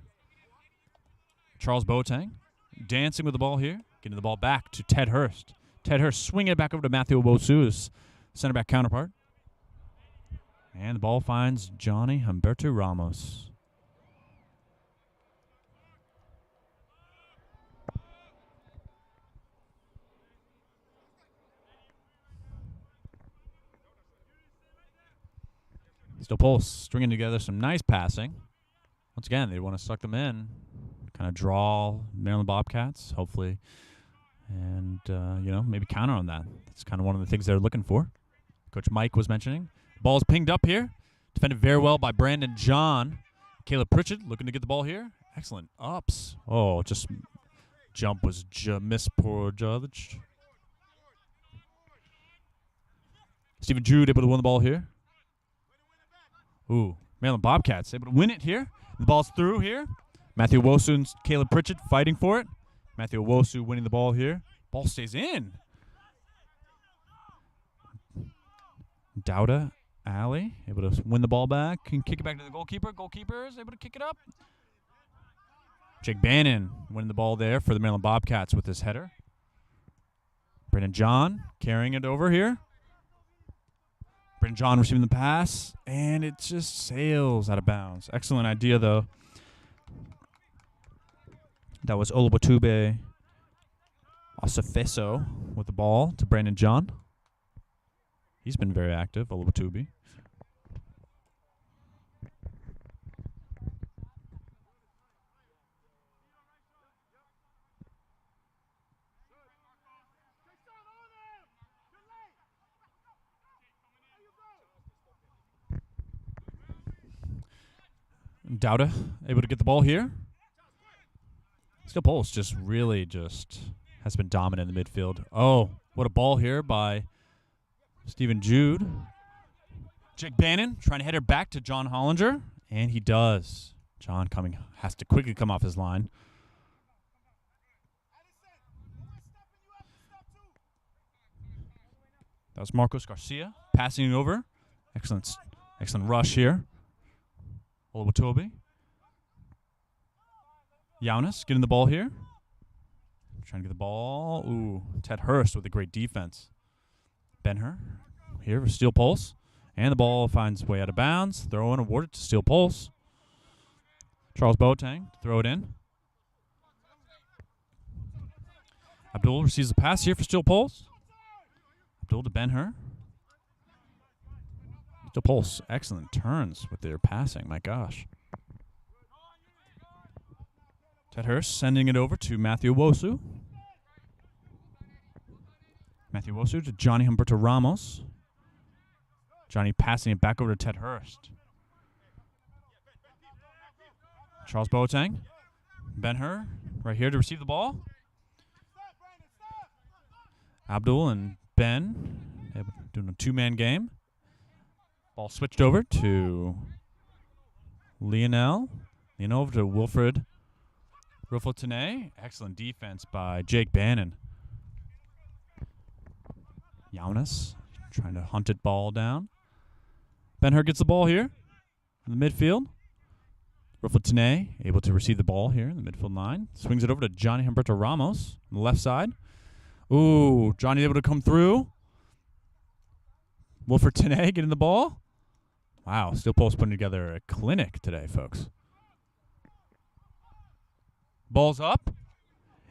Charles Boateng dancing with the ball here. Getting the ball back to Ted Hurst. Ted Hurst swinging it back over to Matthew Owosu, his center back counterpart. And the ball finds Johnny Humberto Ramos. Steel Pulse stringing together some nice passing. Once again, they want to suck them in, kind of draw Maryland Bobcats, hopefully, and, maybe counter on that. That's kind of one of the things they're looking for. Coach Mike was mentioning. Ball's pinged up here. Defended very well by Brandon John. Caleb Pritchett looking to get the ball here. Excellent ups. Oh, just jump was missed poor judge. Stephen Jude able to win the ball here. Ooh, Maryland Bobcats able to win it here. The ball's through here. Matthew Owosu and Caleb Pritchett fighting for it. Matthew Owosu winning the ball here. Ball stays in. Dauda Ali able to win the ball back and kick it back to the goalkeeper. Goalkeeper is able to kick it up. Jake Bannon winning the ball there for the Maryland Bobcats with his header. Brendan John carrying it over here. Brendan John receiving the pass, and it just sails out of bounds. Excellent idea, though. That was Oluwatube Osafeso with the ball to Brandon John. He's been very active, Oluwatube. Dauda able to get the ball here. Steel Pulse just really has been dominant in the midfield. Oh, what a ball here by Stephen Jude. Jake Bannon trying to head her back to John Hollinger, and he does. John has to quickly come off his line. That was Marcos Garcia passing it over. Excellent rush here. Oluwatobi. Giannis getting the ball here. Trying to get the ball. Ooh, Ted Hurst with a great defense. Ben-Hur here for Steel Pulse. And the ball finds its way out of bounds. Throw in awarded to Steel Pulse. Charles Boateng to throw it in. Abdul receives the pass here for Steel Pulse. Abdul to Ben-Hur. Steel Pulse, excellent turns with their passing. My gosh. Ted Hurst sending it over to Matthew Wosu. Matthew Wosu to Johnny Humberto Ramos. Johnny passing it back over to Ted Hurst. Charles Boateng. Ben-Hur right here to receive the ball. Abdul and Ben doing a two-man game. Ball switched over to Lionel. Lionel over to Wilfred Rufo-Tene. Excellent defense by Jake Bannon. Giannis trying to hunt it ball down. Ben-Hur gets the ball here in the midfield. Rufo-Tene able to receive the ball here in the midfield line. Swings it over to Johnny Humberto Ramos on the left side. Ooh, Johnny able to come through. Wilfred-Tene getting the ball. Wow, Steel Pulse putting together a clinic today, folks. Ball's up.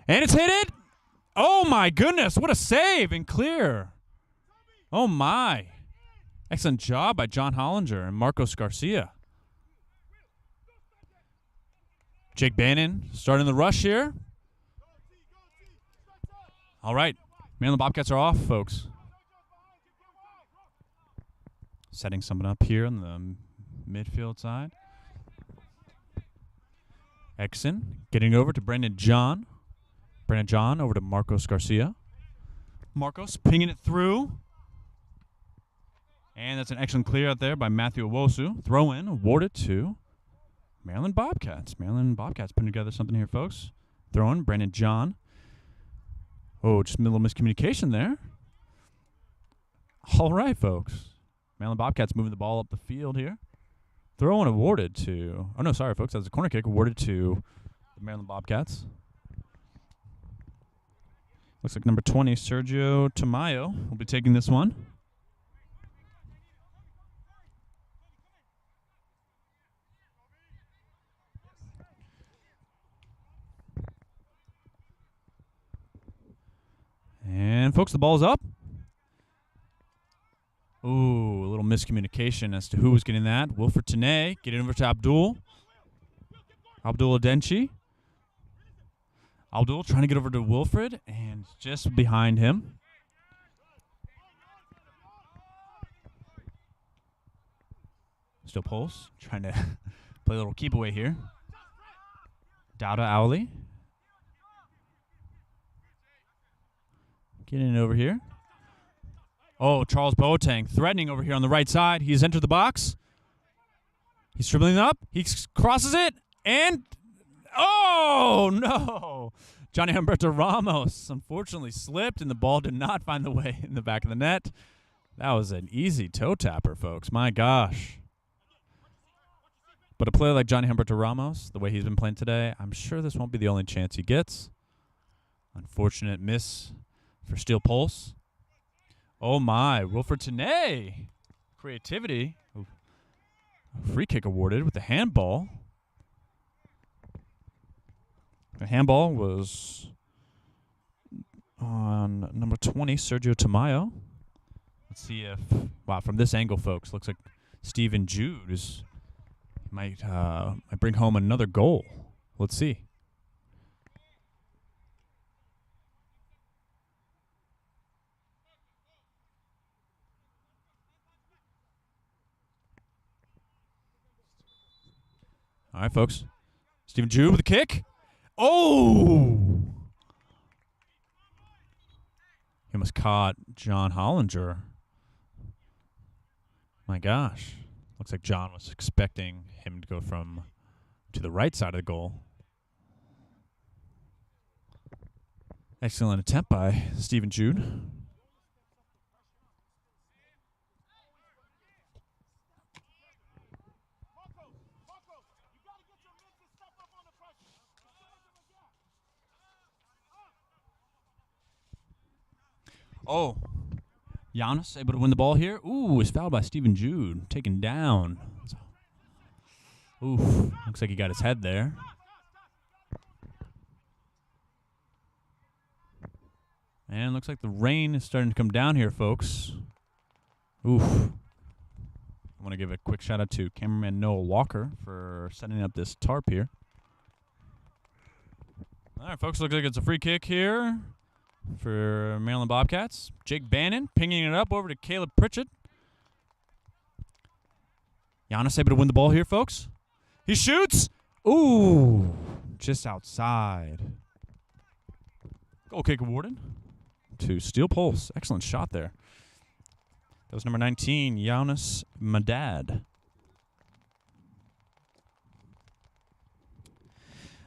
And it's hit it. Oh, my goodness. What a save and clear. Oh, my. Excellent job by John Hollinger and Marcos Garcia. Jake Bannon starting the rush here. All right. Maryland Bobcats are off, folks. Setting something up here on the midfield side. Exon getting over to Brandon John. Brandon John over to Marcos Garcia. Marcos pinging it through. And that's an excellent clear out there by Matthew Owosu. Throw in, awarded to Maryland Bobcats. Maryland Bobcats putting together something here, folks. Throw in, Brandon John. Oh, just a little miscommunication there. All right, folks. Maryland Bobcats moving the ball up the field here. Throw in awarded to... Oh, no, sorry, folks. That's a corner kick awarded to the Maryland Bobcats. Looks like number 20, Sergio Tamayo, will be taking this one. And, folks, the ball's up. Ooh, a little miscommunication as to who was getting that. Wilfred-Tene getting over to Abdul. Abdul Adenchi. Abdul trying to get over to Wilfred, and just behind him. Still Pulse trying to play a little keep away here. Dowda Owley. Getting over here. Oh, Charles Boateng threatening over here on the right side. He's entered the box. He's dribbling up. He crosses it. And, oh, no. Johnny Humberto Ramos unfortunately slipped, and the ball did not find the way in the back of the net. That was an easy toe tapper, folks. My gosh. But a player like Johnny Humberto Ramos, the way he's been playing today, I'm sure this won't be the only chance he gets. Unfortunate miss for Steel Pulse. Oh, my. Wilfred-Tene. Creativity. Ooh. Free kick awarded with the handball. The handball was on number 20, Sergio Tamayo. Let's see if... Wow, from this angle, folks, looks like Stephen Jude might bring home another goal. Let's see. All right, folks. Stephen Jude with a kick. Oh! He almost caught John Hollinger. My gosh. Looks like John was expecting him to go to the right side of the goal. Excellent attempt by Stephen Jude. Oh, Giannis able to win the ball here. Ooh, is fouled by Stephen Jude. Taken down. Oof. Looks like he got his head there. And looks like the rain is starting to come down here, folks. Oof. I want to give a quick shout out to cameraman Noah Walker for setting up this tarp here. All right, folks, looks like it's a free kick here for Maryland Bobcats. Jake Bannon pinging it up over to Caleb Pritchett. Giannis able to win the ball here, folks. He shoots. Ooh, just outside. Goal kick awarded to Steel Pulse. Excellent shot there. That was number 19, Giannis Madad.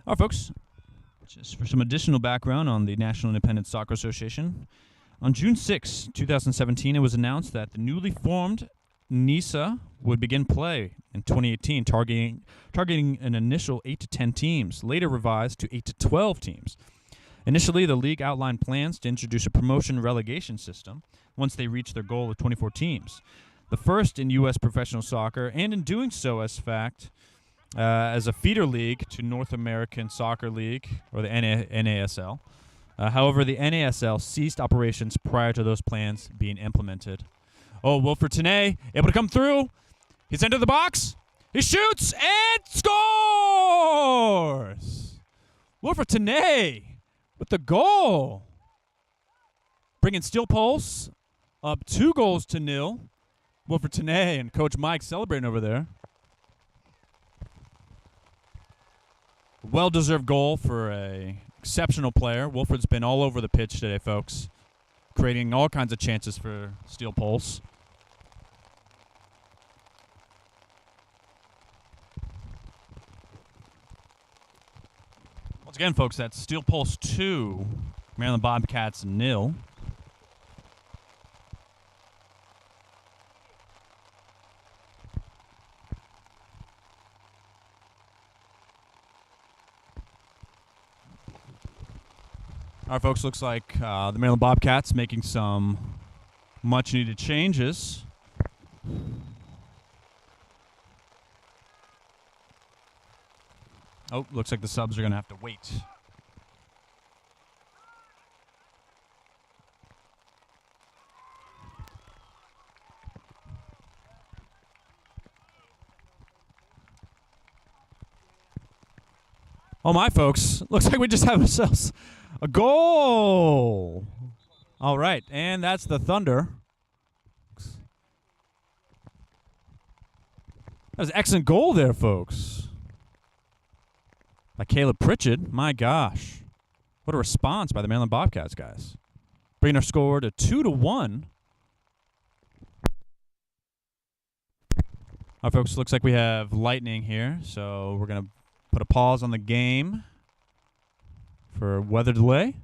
All right, folks. Just for some additional background on the National Independent Soccer Association, on June 6, 2017, it was announced that the newly formed NISA would begin play in 2018, targeting an initial 8 to 10 teams, later revised to 8 to 12 teams. Initially, the league outlined plans to introduce a promotion-relegation system once they reached their goal of 24 teams, the first in U.S. professional soccer, and in doing so, as a feeder league to North American Soccer League, or the NASL. However, the NASL ceased operations prior to those plans being implemented. Oh, Wilfred Tenay, able to come through. He's into the box. He shoots and scores! Wilfred Tenay with the goal. Bringing Steel Pulse up 2-0. Wilfred Tenay and Coach Mike celebrating over there. Well-deserved goal for a exceptional player. Wilfred's been all over the pitch today, folks, creating all kinds of chances for Steel Pulse. Once again, folks, that's Steel Pulse 2, Maryland Bobcats 0. All right, folks, looks like the Maryland Bobcats making some much-needed changes. Oh, looks like the subs are going to have to wait. Oh, my folks, looks like we just have ourselves a goal. All right, and that's the Thunder. That was an excellent goal there, folks. By Caleb Pritchett. My gosh. What a response by the Maryland Bobcats, guys. Bringing our score to 2-1. All right, folks, looks like we have lightning here, so we're going to put a pause on the game for weather delay.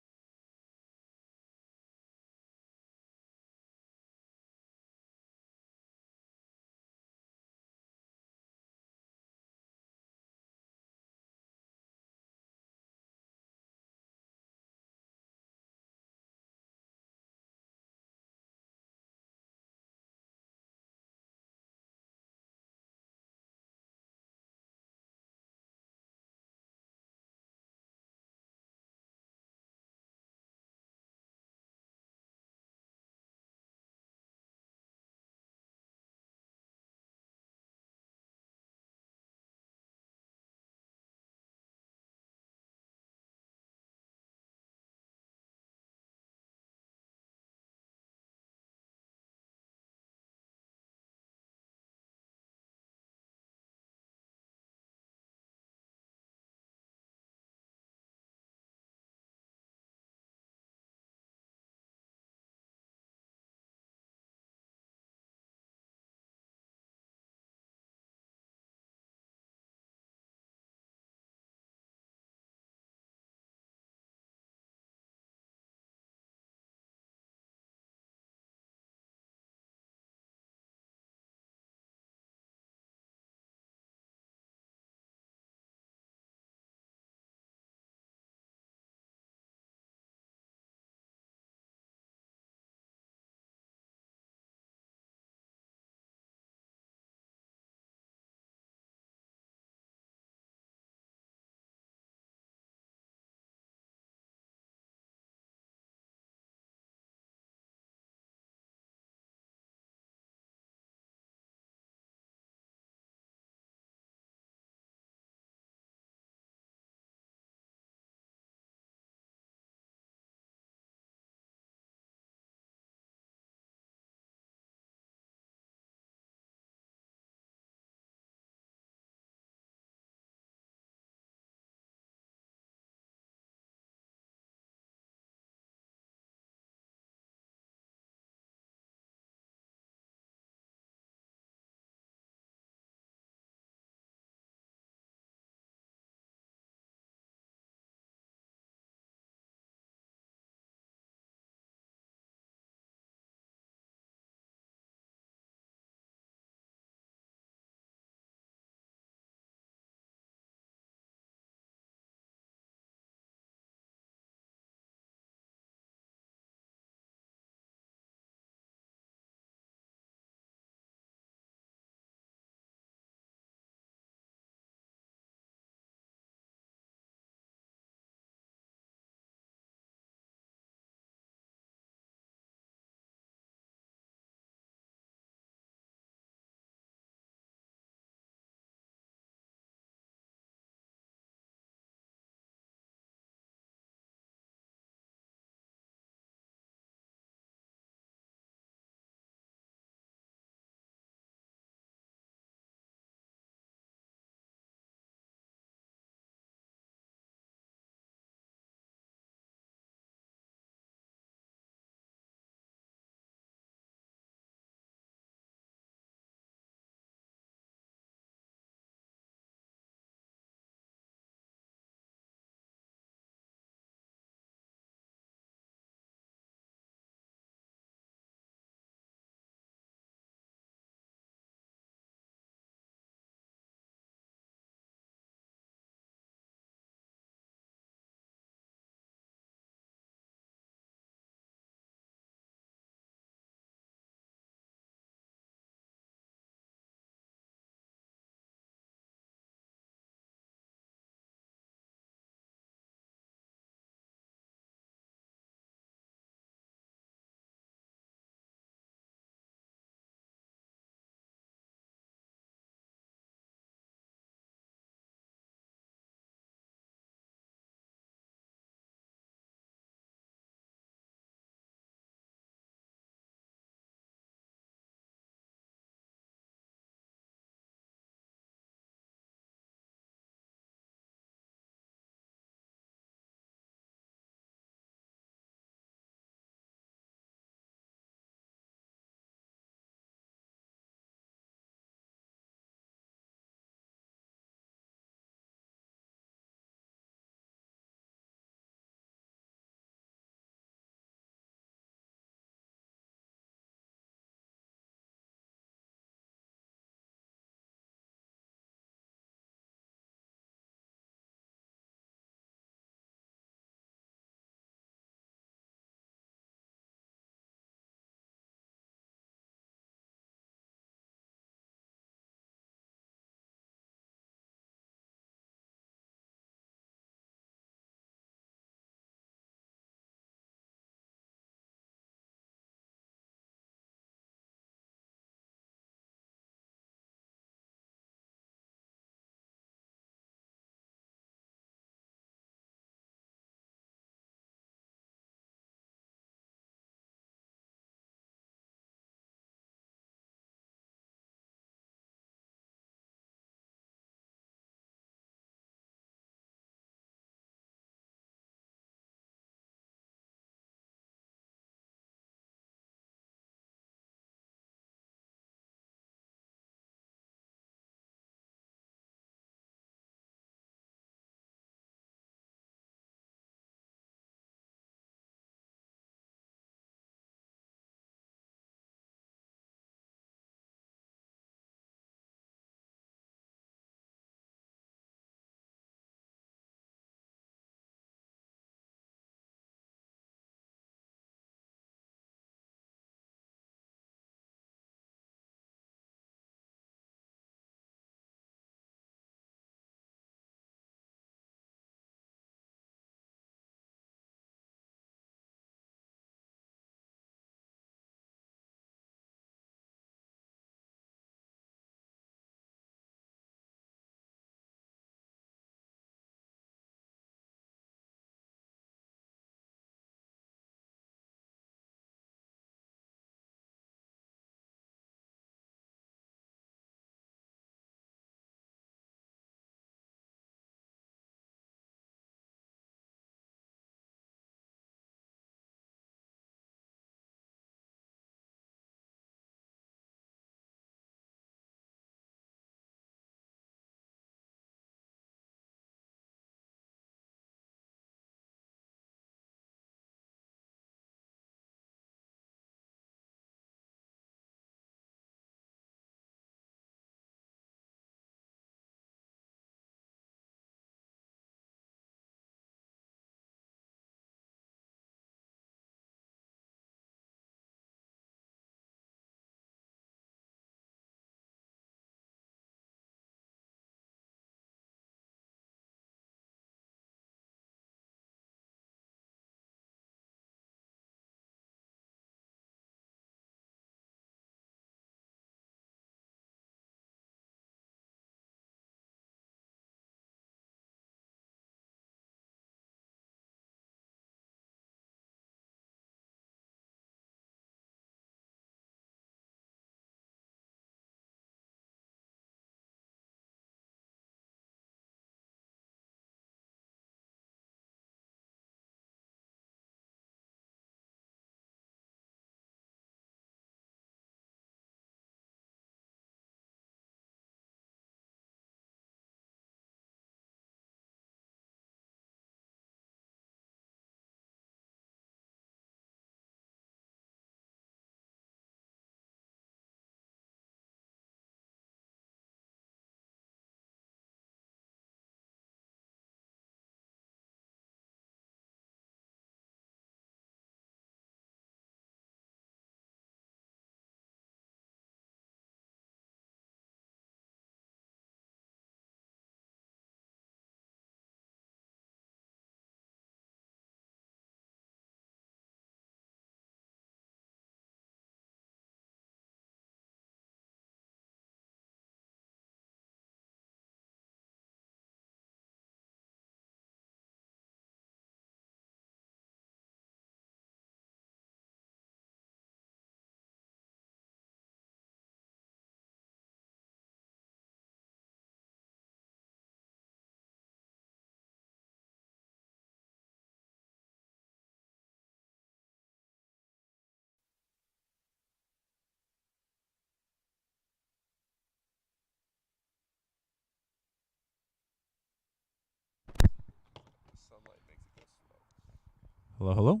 Hello, hello.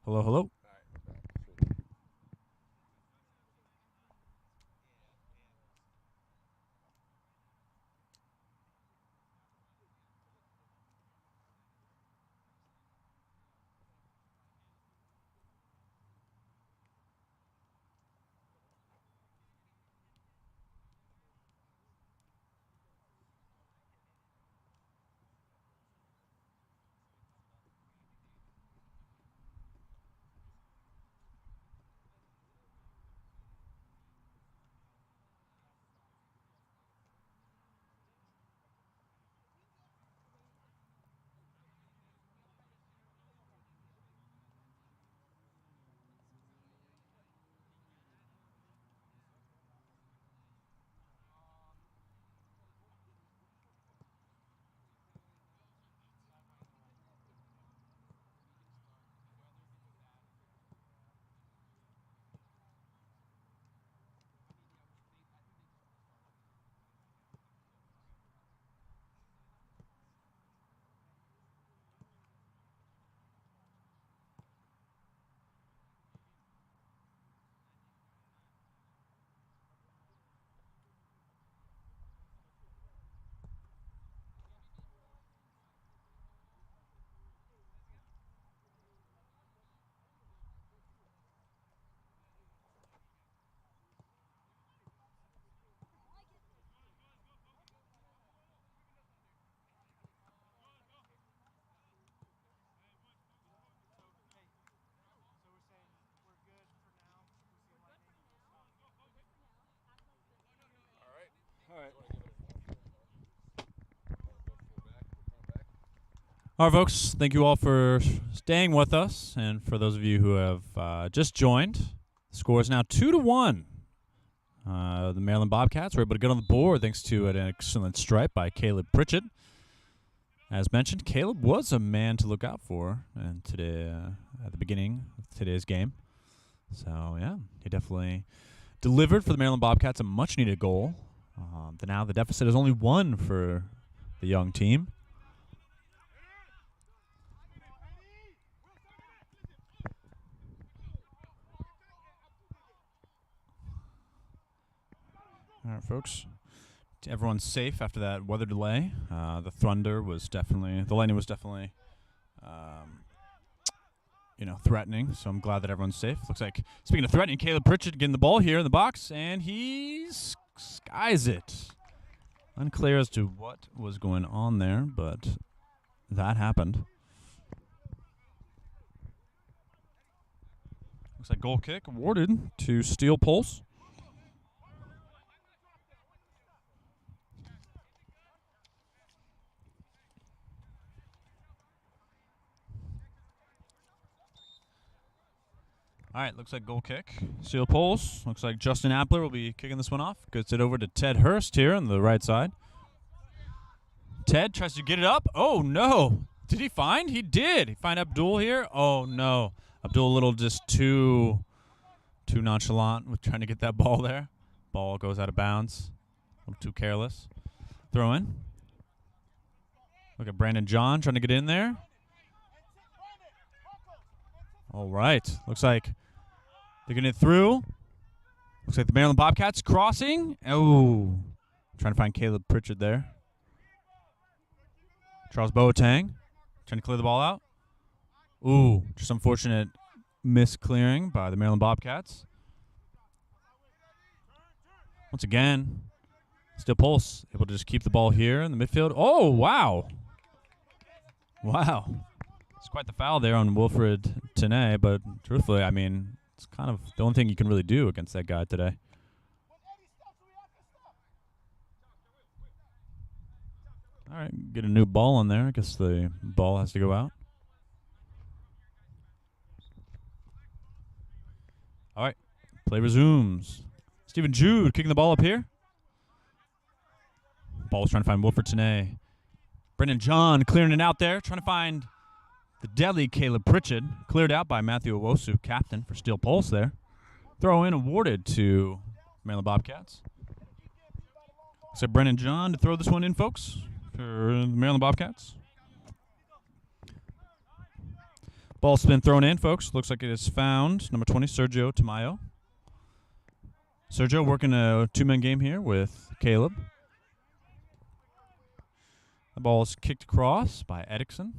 Hello, hello. All right, folks. Thank you all for staying with us, and for those of you who have just joined, the score is now 2-1. The Maryland Bobcats were able to get on the board thanks to an excellent stripe by Caleb Pritchett. As mentioned, Caleb was a man to look out for today at the beginning of today's game. So, yeah, he definitely delivered for the Maryland Bobcats, a much-needed goal. Now the deficit is only 1 for the young team. All right, folks. Everyone's safe after that weather delay. The lightning was definitely, threatening. So I'm glad that everyone's safe. Looks like, speaking of threatening, Caleb Pritchett getting the ball here in the box, and he skies it. Unclear as to what was going on there, but that happened. Looks like goal kick awarded to Steel Pulse. All right, looks like goal kick. Steel Pulse. Looks like Justin Appler will be kicking this one off. Gets it over to Ted Hurst here on the right side. Ted tries to get it up. Oh, no. Did he find? He did. He find Abdul here? Oh, no. Abdul a little just too nonchalant with trying to get that ball there. Ball goes out of bounds. A little too careless. Throw in. Look at Brandon John trying to get in there. All right. Looks like they're getting it through. Looks like the Maryland Bobcats crossing. Oh. Trying to find Caleb Pritchett there. Charles Boateng trying to clear the ball out. Ooh. Just unfortunate misclearing by the Maryland Bobcats. Once again, Steel Pulse able to just keep the ball here in the midfield. Oh, wow. Wow. It's quite the foul there on Wilfred Tenay, but truthfully, I mean, it's kind of the only thing you can really do against that guy today. All right, get a new ball in there. I guess the ball has to go out. All right, play resumes. Stephen Jude kicking the ball up here. Ball's trying to find Wilfred Tenay. Brendan John clearing it out there, trying to find the deadly Caleb Pritchett, cleared out by Matthew Owosu, captain for Steel Pulse there. Throw in awarded to Maryland Bobcats. So Brendan John to throw this one in, folks, for the Maryland Bobcats. Ball's been thrown in, folks. Looks like it is found. Number 20, Sergio Tamayo. Sergio working a two-man game here with Caleb. The ball is kicked across by Eddickson.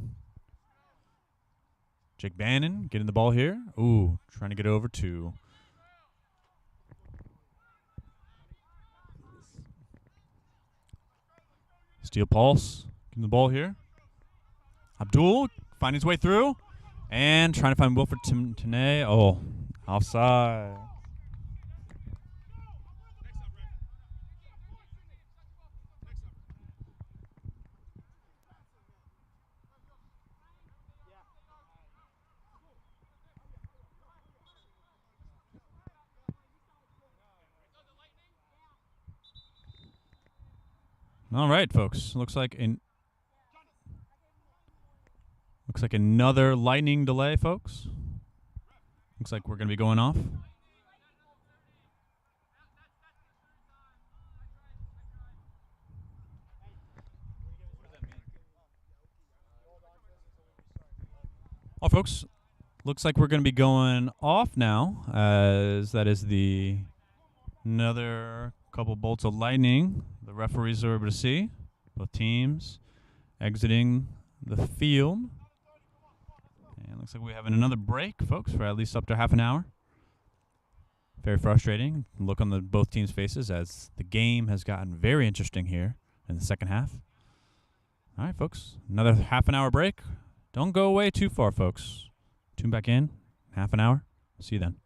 Jake Bannon getting the ball here. Ooh, trying to get over to Steel Pulse. Getting the ball here. Abdul finding his way through. And trying to find Wilfred Tanay. Oh, offside. All right, folks. Looks like another lightning delay, folks. Looks like we're going to be going off. Oh, folks. Looks like we're going to be going off now, as that is another couple bolts of lightning. The referees are able to see both teams exiting the field. And looks like we're having another break, folks, for at least up to half an hour. Very frustrating. Look on both teams' faces as the game has gotten very interesting here in the second half. All right, folks, another half an hour break. Don't go away too far, folks. Tune back in, half an hour. See you then.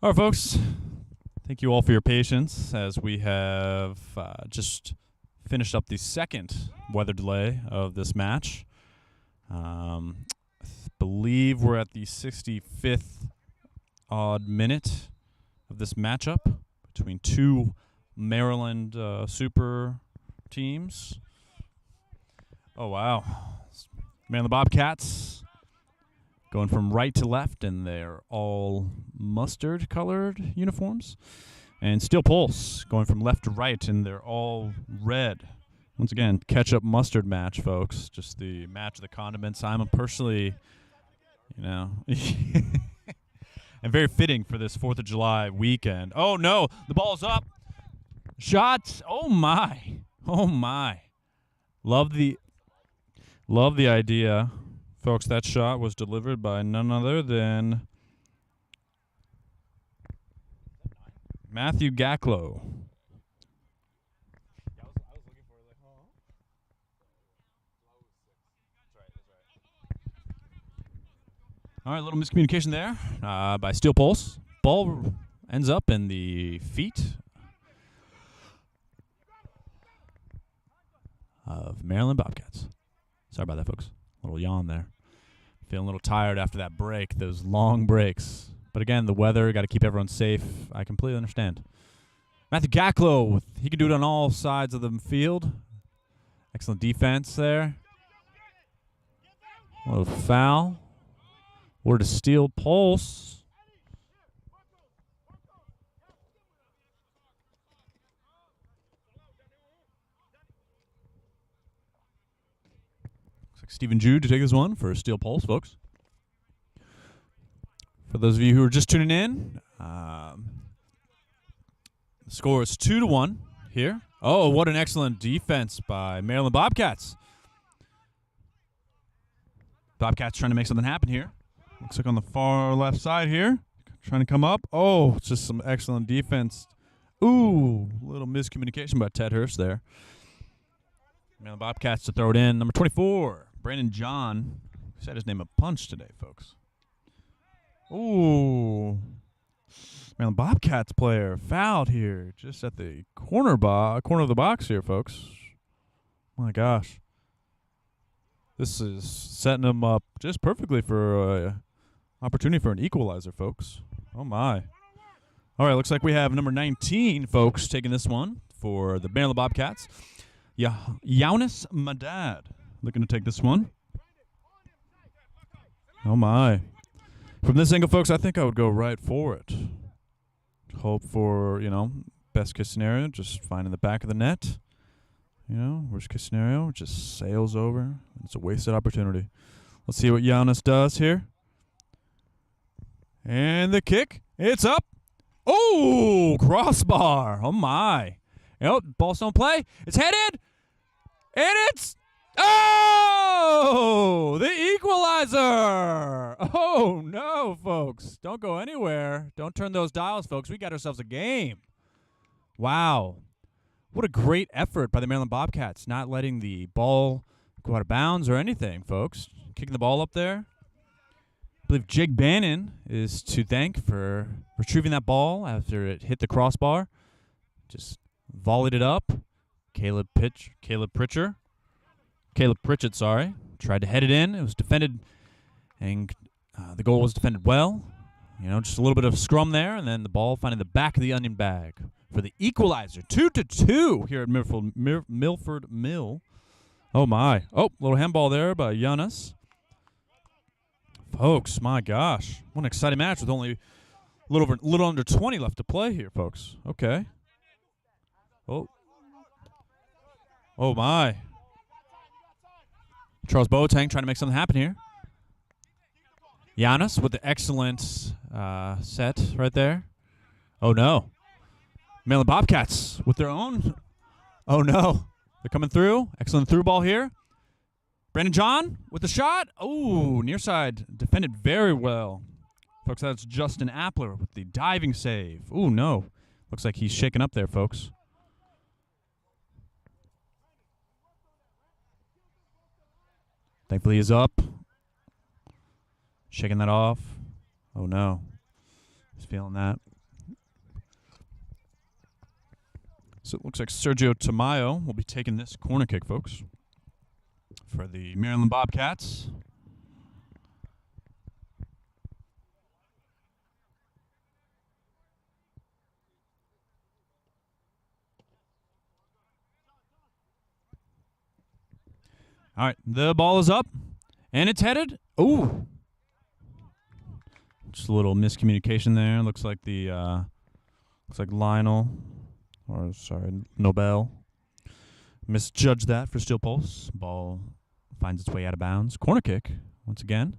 All right, folks. Thank you all for your patience as we have just finished up the second weather delay of this match. I believe we're at the 65th odd minute of this matchup between two Maryland super teams. Oh, wow. Man, the Bobcats going from right to left, and they're all mustard-colored uniforms. And Steel Pulse going from left to right, and they're all red. Once again, ketchup mustard match, folks. Just the match of the condiments. I'm personally, and very fitting for this 4th of July weekend. Oh, no. The ball's up. Shots. Oh, my. Oh, my. Love the idea. Folks, that shot was delivered by none other than Matthew Gacklow. All right, a little miscommunication there by Steel Pulse. Ball ends up in the feet of Maryland Bobcats. Sorry about that, folks. A little yawn there. Feeling a little tired after that break, those long breaks. But again, the weather, got to keep everyone safe. I completely understand. Matthew Gacklow, he can do it on all sides of the field. Excellent defense there. A little foul. Or to Steel Pulse. Looks like Stephen Jude to take this one for Steel Pulse, folks. For those of you who are just tuning in, the score is 2-1 here. Oh, what an excellent defense by Maryland Bobcats. Bobcats trying to make something happen here. Looks like on the far left side here. Trying to come up. Oh, it's just some excellent defense. Ooh, a little miscommunication by Ted Hurst there. Maryland Bobcats to throw it in. Number 24, Brandon John. Said his name a punch today, folks. Ooh. Maryland Bobcats player fouled here just at the corner of the box here, folks. My gosh. This is setting him up just perfectly for opportunity for an equalizer, folks. Oh, my. All right, looks like we have number 19, folks, taking this one for the Maryland Bobcats. Yaunis Madad looking to take this one. Oh, my. From this angle, folks, I think I would go right for it. Hope for, best case scenario, just finding the back of the net. Worst case scenario, just sails over. It's a wasted opportunity. Let's see what Giannis does here. And the kick. It's up. Oh, crossbar. Oh, my. Ball's don't play. It's headed. And it's. Oh, the equalizer. Oh, no, folks. Don't go anywhere. Don't turn those dials, folks. We got ourselves a game. Wow. What a great effort by the Maryland Bobcats, not letting the ball go out of bounds or anything, folks. Kicking the ball up there. I believe Jake Bannon is to thank for retrieving that ball after it hit the crossbar. Just volleyed it up. Caleb Pritchett, tried to head it in. It was defended, and the goal was defended well. Just a little bit of scrum there, and then the ball finding the back of the onion bag for the equalizer. 2-2 here at Milford Mill. Oh, my. Oh, little handball there by Giannis. Folks, my gosh. What an exciting match with only a little under 20 left to play here, folks. Okay. Oh. Oh, my. Charles Boateng trying to make something happen here. Giannis with the excellent set right there. Oh, no. Maryland Bobcats with their own. Oh, no. They're coming through. Excellent through ball here. Brandon John with the shot. Oh, near side. Defended very well. Folks, that's Justin Appler with the diving save. Oh, no. Looks like he's shaken up there, folks. Thankfully, he's up. Shaking that off. Oh, no. He's feeling that. So it looks like Sergio Tamayo will be taking this corner kick, folks, for the Maryland Bobcats. All right, the ball is up, and it's headed. Ooh. Just a little miscommunication there. Looks like Lionel, or sorry, Nobel, misjudged that for Steel Pulse. Ball finds its way out of bounds. Corner kick, once again.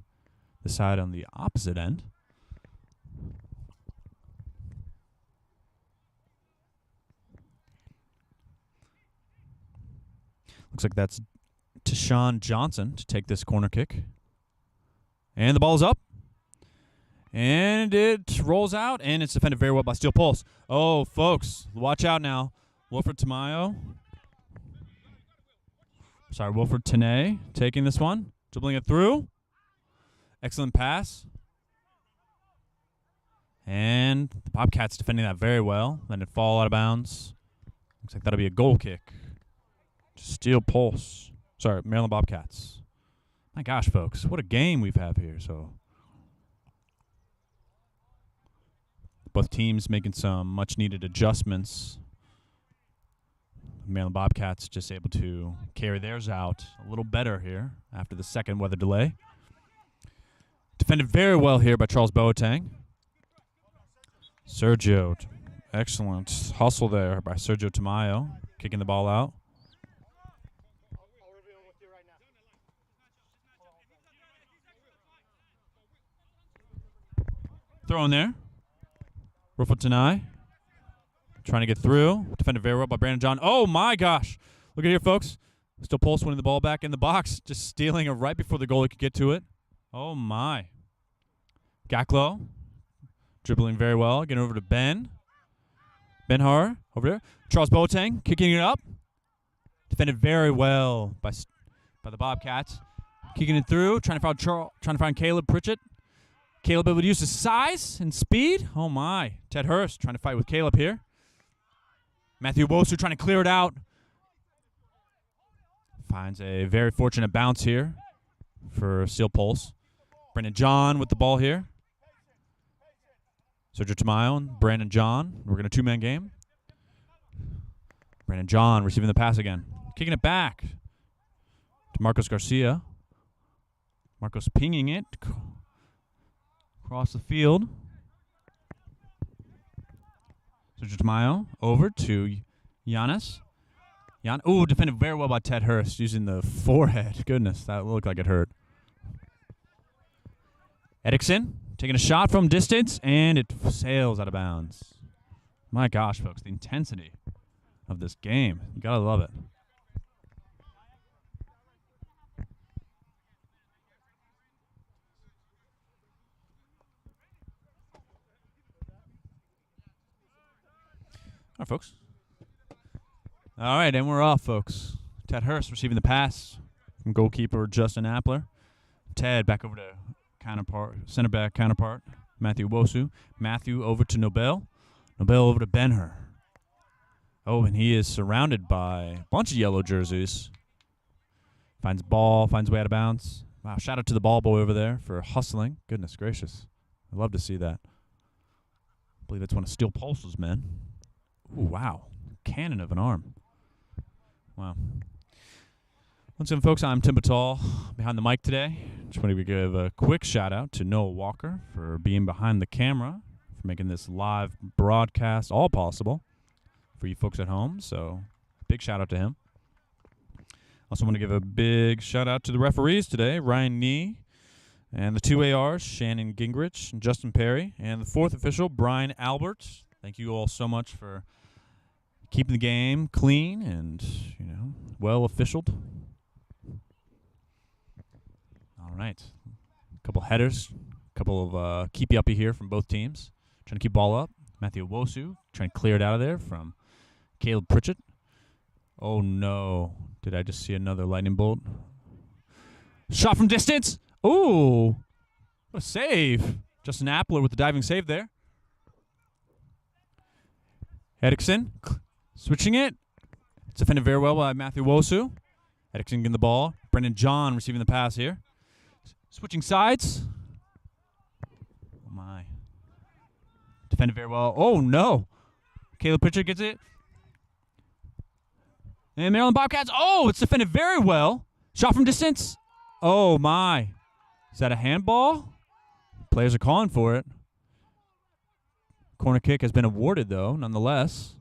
The side on the opposite end. Looks like that's Tashawn Johnson to take this corner kick. And the ball is up. And it rolls out, and it's defended very well by Steel Pulse. Oh, folks, watch out now. Wilfred Tamayo. Sorry, Wilfred Tanay taking this one. Dribbling it through. Excellent pass. And the Bobcats defending that very well. Letting it fall out of bounds. Looks like that'll be a goal kick. Steel Pulse. Sorry, Maryland Bobcats. My gosh, folks, what a game we've had here. So both teams making some much-needed adjustments. Maryland Bobcats just able to carry theirs out a little better here after the second weather delay. Defended very well here by Charles Boateng. Sergio, excellent hustle there by Sergio Tamayo, kicking the ball out. Throw in there. Wilfred Tanay trying to get through. Defended very well by Brandon John. Oh, my gosh. Look at here, folks. Still Pulse winning the ball back in the box. Just stealing it right before the goalie could get to it. Oh, my. Gaklo dribbling very well. Getting over to Ben. Ben Har over there. Charles Boateng kicking it up. Defended very well by the Bobcats. Kicking it through. Trying to find Caleb Pritchett. Caleb able to use his size and speed. Oh, my. Ted Hurst trying to fight with Caleb here. Matthew Wosu trying to clear it out. Finds a very fortunate bounce here for Steel Pulse. Brandon John with the ball here. Sergio Tamayo and Brandon John. We're going to two-man game. Brandon John receiving the pass again. Kicking it back to Marcos Garcia. Marcos pinging it across the field. Sergio Tamayo over to Giannis. Ooh, defended very well by Ted Hurst using the forehead. Goodness, that looked like it hurt. Erickson taking a shot from distance, and it sails out of bounds. My gosh, folks, the intensity of this game. You gotta love it. All right, folks. All right, and we're off, folks. Ted Hurst receiving the pass from goalkeeper Justin Appler. Ted back over to center back counterpart, Matthew Wosu. Matthew over to Nobel. Nobel over to Ben-Hur. Oh, and he is surrounded by a bunch of yellow jerseys. Finds ball, finds way out of bounds. Wow, shout out to the ball boy over there for hustling. Goodness gracious. I love to see that. I believe that's one of Steel Pulse's men. Ooh, wow. Cannon of an arm. Wow. Once again, folks, I'm Tim Batal behind the mic today. Just wanted to give a quick shout-out to Noah Walker for being behind the camera, for making this live broadcast all possible for you folks at home. So, big shout-out to him. Also want to give a big shout-out to the referees today, Ryan Nee, and the two ARs, Shannon Gingrich and Justin Perry, and the fourth official, Brian Albert. Thank you all so much for keeping the game clean and, well officialed. All right. A couple headers, a couple of keepy-uppy here from both teams. Trying to keep ball up. Matthew Wosu trying to clear it out of there from Caleb Pritchett. Oh, no. Did I just see another lightning bolt? Shot from distance. Ooh. What a save. Justin Appler with the diving save there. Erickson Switching it. It's defended very well by Matthew Wosu. Edison getting the ball. Brendan John receiving the pass here. Switching sides. Oh, my. Defended very well. Oh, no. Caleb Pritchard gets it. And Maryland Bobcats. Oh, it's defended very well. Shot from distance. Oh, my. Is that a handball? Players are calling for it. Corner kick has been awarded, though, nonetheless.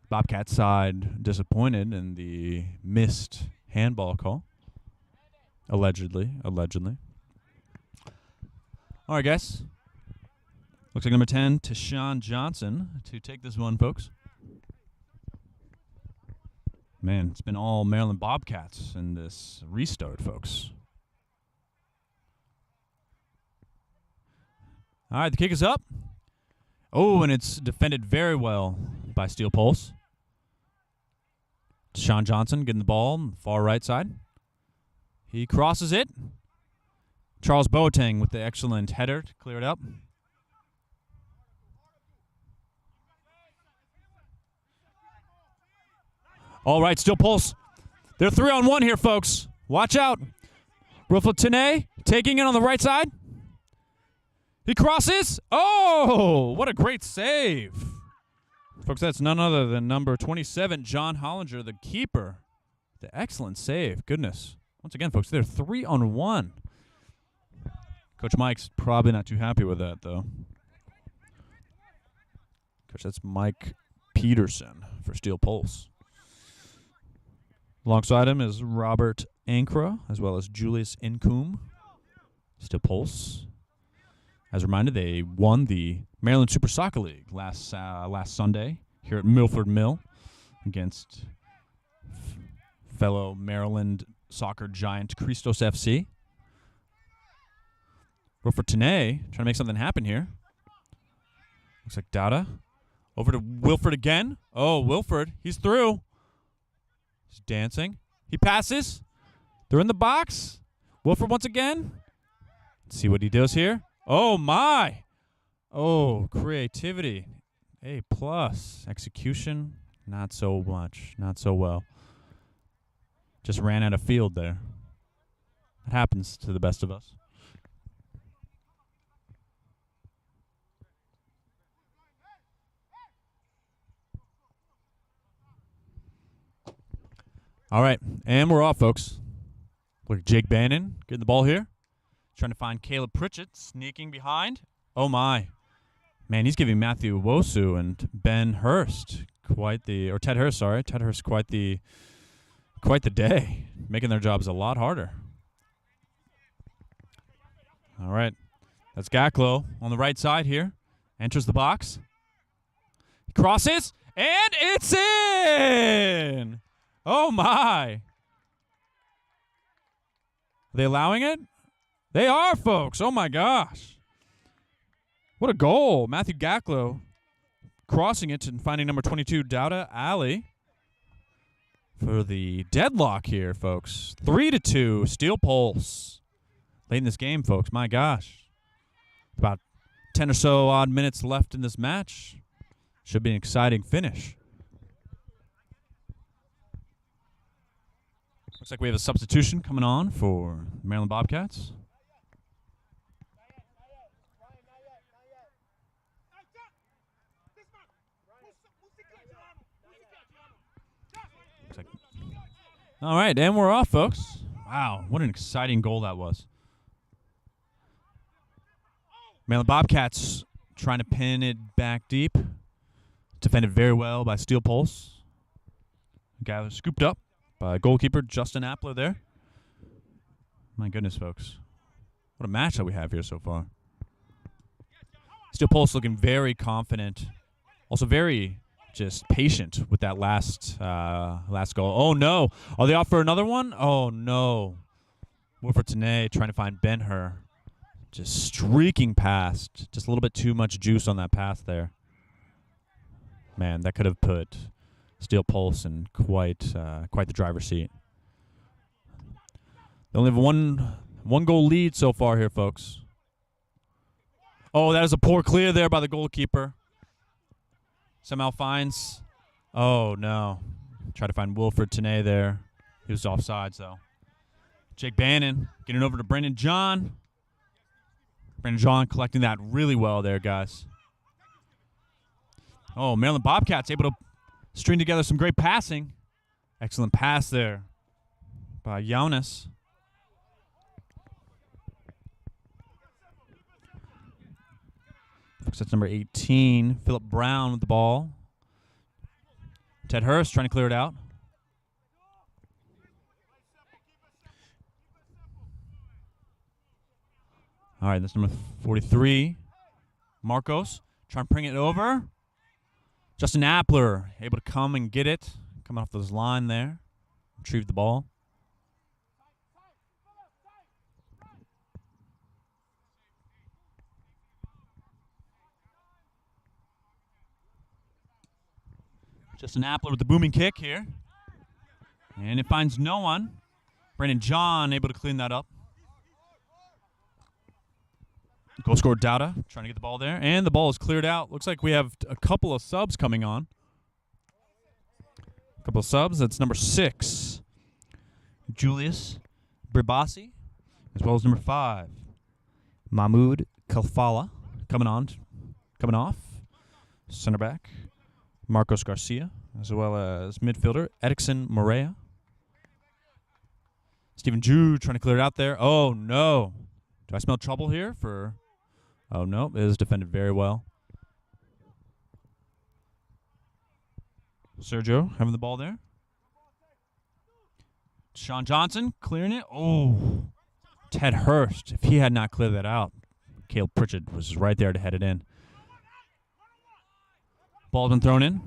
Bobcats side disappointed in the missed handball call. Allegedly. All right, guys. Looks like number 10, Tashawn Johnson, to take this one, folks. Man, it's been all Maryland Bobcats in this restart, folks. All right, the kick is up. Oh, and it's defended very well by Steel Pulse. Tashawn Johnson getting the ball on the far right side. He crosses it. Charles Boateng with the excellent header to clear it up. All right, Steel Pulse. They're 3-on-1 here, folks. Watch out. Wilfred Tenay taking it on the right side. He crosses. Oh, what a great save. Folks, that's none other than number 27, John Hollinger, the keeper. The excellent save. Goodness. Once again, folks, they're 3-on-1. Coach Mike's probably not too happy with that, though. Coach, that's Mike Peterson for Steel Pulse. Alongside him is Robert Ankra, as well as Julius Incoom. Steel Pulse. As a reminder, they won the Maryland Super Soccer League last Sunday here at Milford Mill against fellow Maryland soccer giant Christos FC. Wilfred Tenay trying to make something happen here. Looks like Dada. Over to Wilfred again. Oh, Wilfred, he's through. He's dancing. He passes. They're in the box. Wilfred once again. Let's see what he does here. Oh, my. Oh, creativity. A+. Execution, not so much. Not so well. Just ran out of field there. It happens to the best of us. All right, and we're off, folks. Look at Jake Bannon getting the ball here. Trying to find Caleb Pritchett sneaking behind. Oh, my. Man, he's giving Matthew Wosu and Ben Hurst Ted Hurst, sorry. Ted Hurst quite the day. Making their jobs a lot harder. All right. That's Gaklo on the right side here. Enters the box. He crosses, and it's in! Oh, my. Are they allowing it? They are, folks. Oh, my gosh. What a goal. Matthew Gaklo crossing it and finding number 22, Dauda Ali, for the deadlock here, folks. 3-2, Steel Pulse. Late in this game, folks. My gosh. About 10 or so odd minutes left in this match. Should be an exciting finish. Looks like we have a substitution coming on for Maryland Bobcats. All right, and we're off, folks. Wow, what an exciting goal that was. Maryland Bobcats trying to pin it back deep. Defended very well by Steel Pulse. Guy was scooped up by goalkeeper Justin Appler there. My goodness, folks. What a match that we have here so far. Steel Pulse looking very confident. Also very just patient with that last goal. Oh, no. Are they off for another one? Oh, no. Wilfred Tenay trying to find Ben-Hur. Just streaking past. Just a little bit too much juice on that pass there. Man, that could have put Steel Pulse in quite the driver's seat. They only have one goal lead so far here, folks. Oh, that is a poor clear there by the goalkeeper. Somehow finds. Oh, no. Try to find Wilfred Tanay there. He was offsides, though. Jake Bannon getting over to Brendan John. Brendan John collecting that really well there, guys. Oh, Maryland Bobcats able to string together some great passing. Excellent pass there by Giannis. That's number 18, Phillip Brown with the ball. Ted Hurst trying to clear it out. All right, that's number 43, Marcos, trying to bring it over. Justin Appler able to come and get it. Coming off this line there. Retrieve the ball. Justin Appler with the booming kick here. And it finds no one. Brandon John able to clean that up. Goal scorer Dowda trying to get the ball there. And the ball is cleared out. Looks like we have a couple of subs coming on. A couple of subs. That's number 6, Julius Bribasi, as well as number 5, Mahmoud Kalfala coming off. Center back, Marcos Garcia, as well as midfielder Edixon Morea. Stephen Jude trying to clear it out there. Oh, no. Do I smell trouble here for... Oh, no. It is defended very well. Sergio having the ball there. Sean Johnson clearing it. Oh, Ted Hurst. If he had not cleared that out, Caleb Pritchard was right there to head it in. Ball's been thrown in.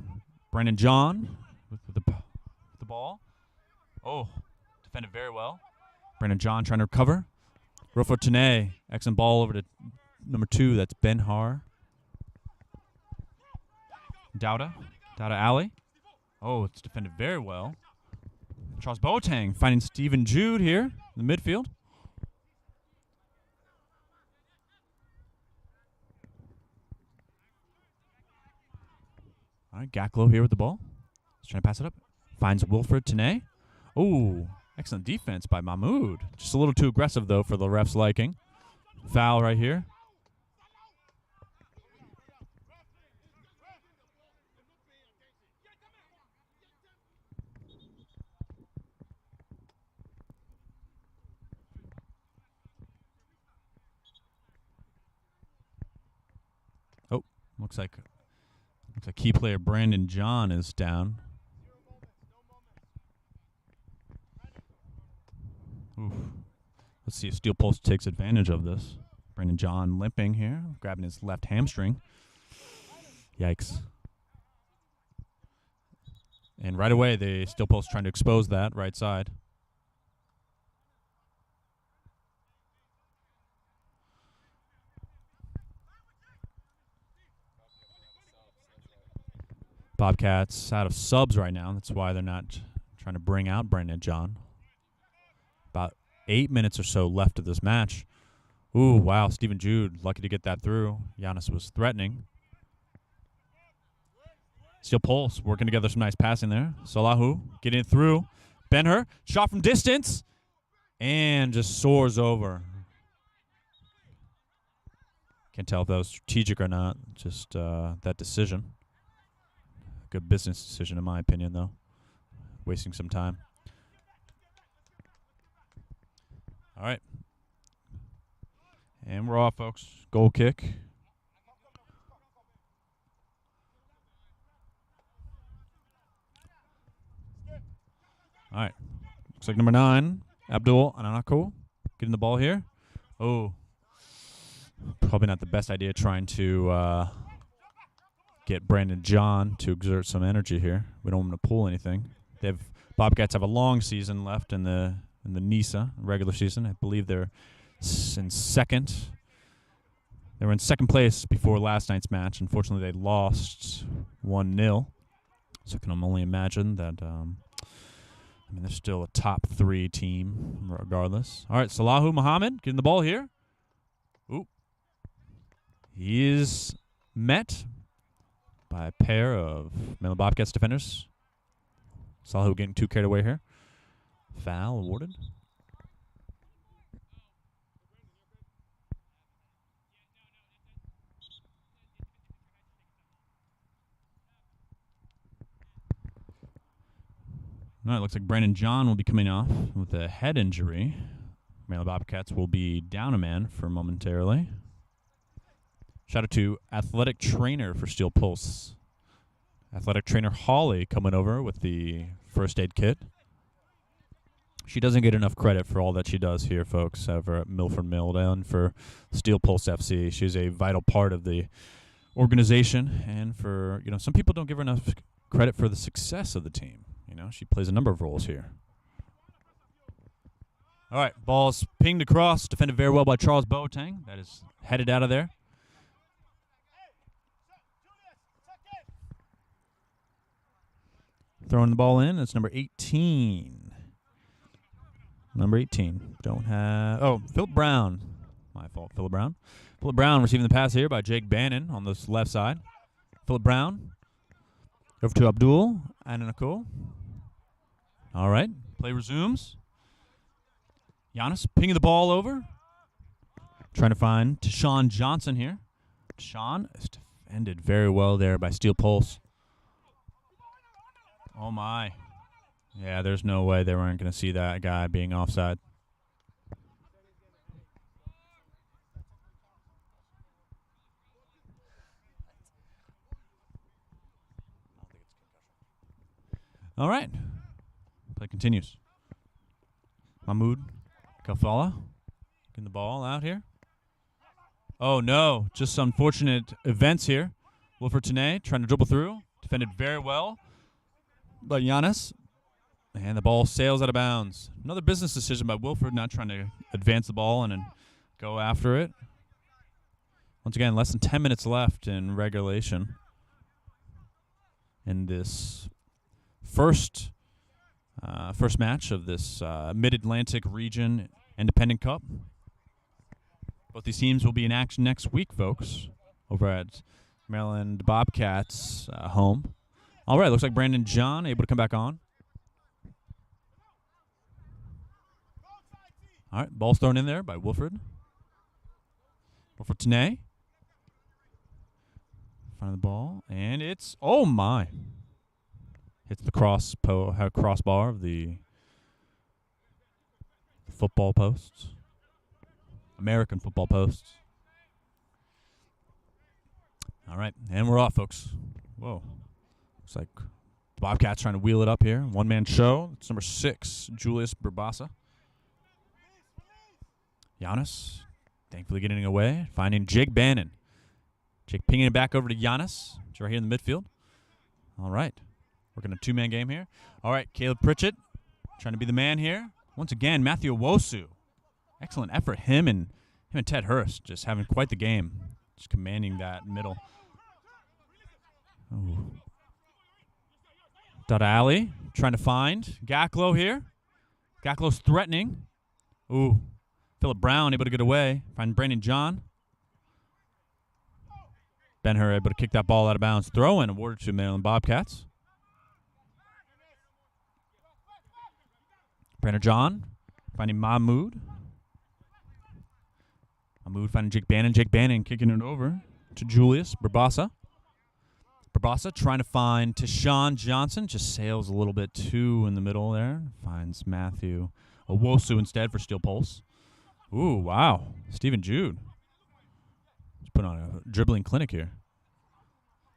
Brandon John with the ball. Oh, defended very well. Brandon John trying to recover. Rofo Tanay. Excellent ball over to number 2. That's Ben Har. Dowda Alley. Oh, it's defended very well. Charles Boateng finding Stephen Jude here in the midfield. All right, Gaklo here with the ball. He's trying to pass it up. Finds Wilfred Tanay. Oh, excellent defense by Mahmoud. Just a little too aggressive, though, for the ref's liking. Foul right here. Oh, looks like key player Brandon John is down. Oof. Let's see if Steel Pulse takes advantage of this. Brandon John limping here, grabbing his left hamstring. Yikes. And right away, the Steel Pulse trying to expose that right side. Bobcats out of subs right now. That's why they're not trying to bring out Brandon John. About 8 minutes or so left of this match. Ooh, wow. Stephen Jude, lucky to get that through. Giannis was threatening. Steel Pulse working together some nice passing there. Salahu getting it through. Ben-Hur, shot from distance. And just soars over. Can't tell if that was strategic or not. Just that decision. Good business decision, in my opinion, though. Wasting some time. All right. And we're off, folks. Goal kick. All right. Looks like number 9, Abdul Ananako, getting the ball here. Oh. Probably not the best idea trying to get Brandon John to exert some energy here. We don't want him to pull anything. Bobcats have a long season left in the NISA regular season. I believe they're in second. They were in second place before last night's match. Unfortunately, they lost 1-0. So I can only imagine that. They're still a top 3 team regardless. All right, Salahu Muhammad getting the ball here. Oop. He is met by a pair of Maryland Bobcats defenders. Saw who getting too carried away here. Foul awarded. All right, looks like Brandon John will be coming off with a head injury. Maryland Bobcats will be down a man for momentarily. Shout out to athletic trainer for Steel Pulse. Athletic trainer Holly coming over with the first aid kit. She doesn't get enough credit for all that she does here, folks, over at Milford Mill and for Steel Pulse FC. She's a vital part of the organization, and for, some people don't give her enough credit for the success of the team. She plays a number of roles here. All right, ball's pinged across, defended very well by Charles Boateng. That is headed out of there. Throwing the ball in, that's number 18. Number 18. Don't have... Oh, Philip Brown. My fault, Philip Brown. Philip Brown receiving the pass here by Jake Bannon on this left side. Philip Brown. Over to Abdul Ananako. All right, play resumes. Giannis pinging the ball over. Trying to find Tashawn Johnson here. Tashawn is defended very well there by Steel Pulse. Oh, my. Yeah, there's no way they weren't going to see that guy being offside. All right. Play continues. Mahmoud Kafala getting the ball out here. Oh, no. Just unfortunate events here. Wilfred Tenay trying to dribble through. Defended very well by Giannis. And the ball sails out of bounds. Another business decision by Wilfred, not trying to advance the ball and then go after it. Once again, less than 10 minutes left in regulation in this first match of this Mid-Atlantic Region Independent Cup. Both these teams will be in action next week, folks, over at Maryland Bobcats home. All right, looks like Brandon John able to come back on. All right, ball's thrown in there by Wilfred. Wilfred Tenay. Find the ball, and it's, oh my. Hits the crossbar of the football posts. American football posts. All right, and we're off, folks. Whoa. Looks like Bobcats trying to wheel it up here. One-man show. It's number 6, Julius Burbasa. Giannis, thankfully getting away. Finding Jake Bannon. Jake pinging it back over to Giannis. It's right here in the midfield. All right. Working a two-man game here. All right, Caleb Pritchett trying to be the man here. Once again, Matthew Owosu. Excellent effort. Him and Ted Hurst just having quite the game. Just commanding that middle. Ooh. Dada Ali trying to find Gaklo here. Gaklo's threatening. Ooh. Philip Brown able to get away. Find Brandon John. Ben-Hur able to kick that ball out of bounds. Throw in awarded to Maryland Bobcats. Brandon John finding Mahmoud. Mahmoud finding Jake Bannon. Jake Bannon kicking it over to Julius Burbasa. Burbasa trying to find Tashawn Johnson. Just sails a little bit too in the middle there. Finds Matthew Owosu instead for Steel Pulse. Ooh, wow. Stephen Jude. He's put on a dribbling clinic here.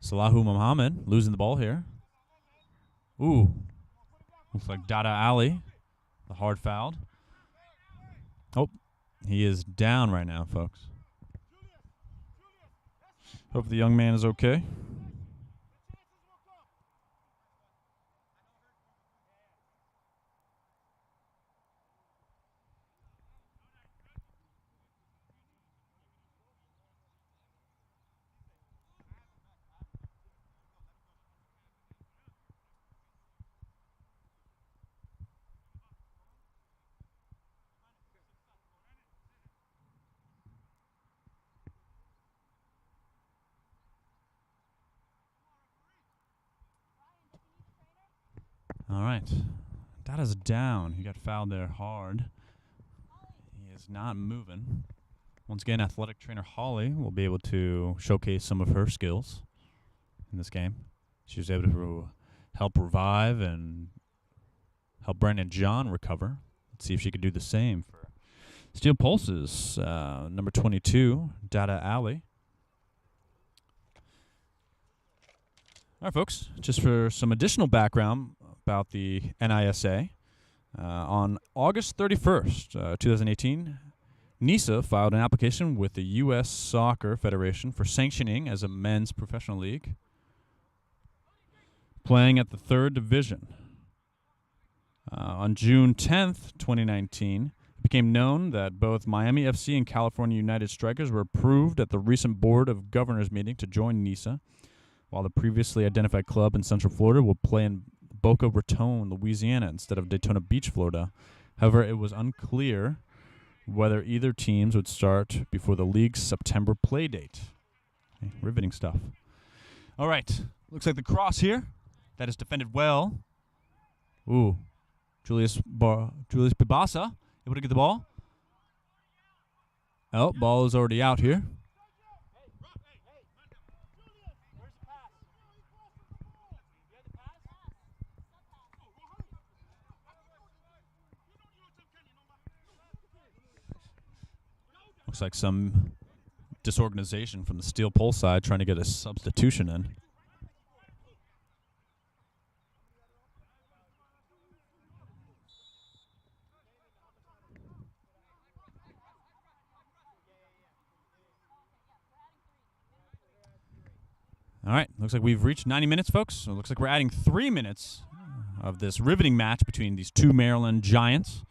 Salahu Muhammad losing the ball here. Ooh. Looks like Dada Ali. The hard fouled. Oh, he is down right now, folks. Hope the young man is okay. right. Dada's down. He got fouled there hard. He is not moving. Once again, athletic trainer Holly will be able to showcase some of her skills in this game. She was able to help revive and help Brandon John recover. Let's see if she could do the same for Steel Pulses, number 22, Dada Alley. All right, folks, just for some additional background about the NISA, on August 31st, 2018, NISA filed an application with the U.S. Soccer Federation for sanctioning as a men's professional league playing at the 3rd Division. On June 10th, 2019, it became known that both Miami FC and California United Strikers were approved at the recent Board of Governors meeting to join NISA, while the previously identified club in Central Florida will play in Boca Raton, Louisiana, instead of Daytona Beach, Florida. However, it was unclear whether either teams would start before the league's September play date. Okay, riveting stuff. All right, looks like the cross here. That is defended well. Ooh, Julius Pibasa able to get the ball. Oh, ball is already out here. Looks like some disorganization from the Steel Pulse side trying to get a substitution in. All right, looks like we've reached 90 minutes, folks. So it looks like we're adding 3 minutes of this riveting match between these two Maryland Giants.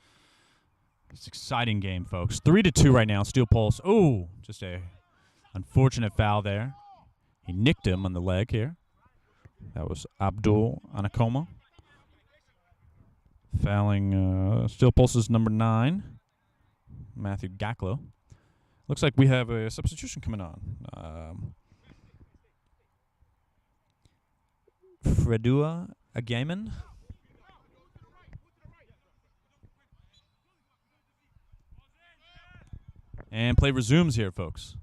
It's an exciting game, folks. 3-2 right now, Steel Pulse. Oh, just a unfortunate foul there. He nicked him on the leg here. That was Abdul Anakoma. Fouling Steel Pulse's number 9, Matthew Gacklow. Looks like we have a substitution coming on. Fredua Agaman. And play resumes here, folks.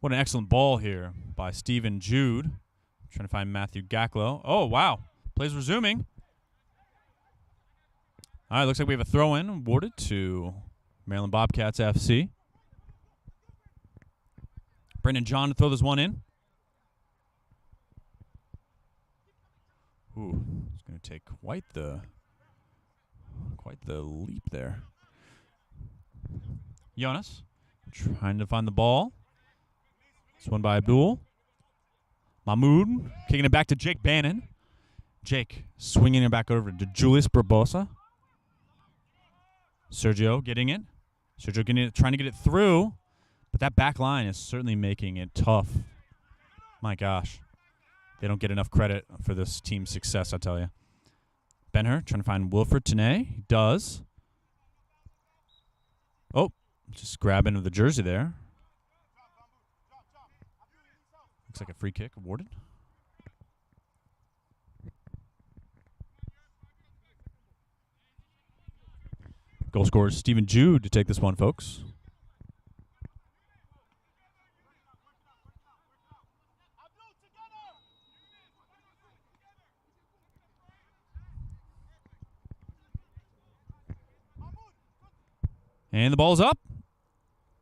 What an excellent ball here by Stephen Jude. Trying to find Matthew Gacklow. Oh, wow. Plays resuming. All right, looks like we have a throw-in awarded to Maryland Bobcats FC. Brandon John to throw this one in. Ooh, it's going to take quite the leap there. Jonas trying to find the ball. This one by Abdul. Mahmoud kicking it back to Jake Bannon. Jake swinging it back over to Julius Barbosa. Sergio getting it. Sergio getting it, trying to get it through. But that back line is certainly making it tough. My gosh. They don't get enough credit for this team's success, I tell you. Ben-Hur trying to find Wilfred Tenay. He does. Oh, just grabbing of the jersey there. Looks like a free kick awarded. Goal scorer is Stephen Jude to take this one, folks. And the ball's up.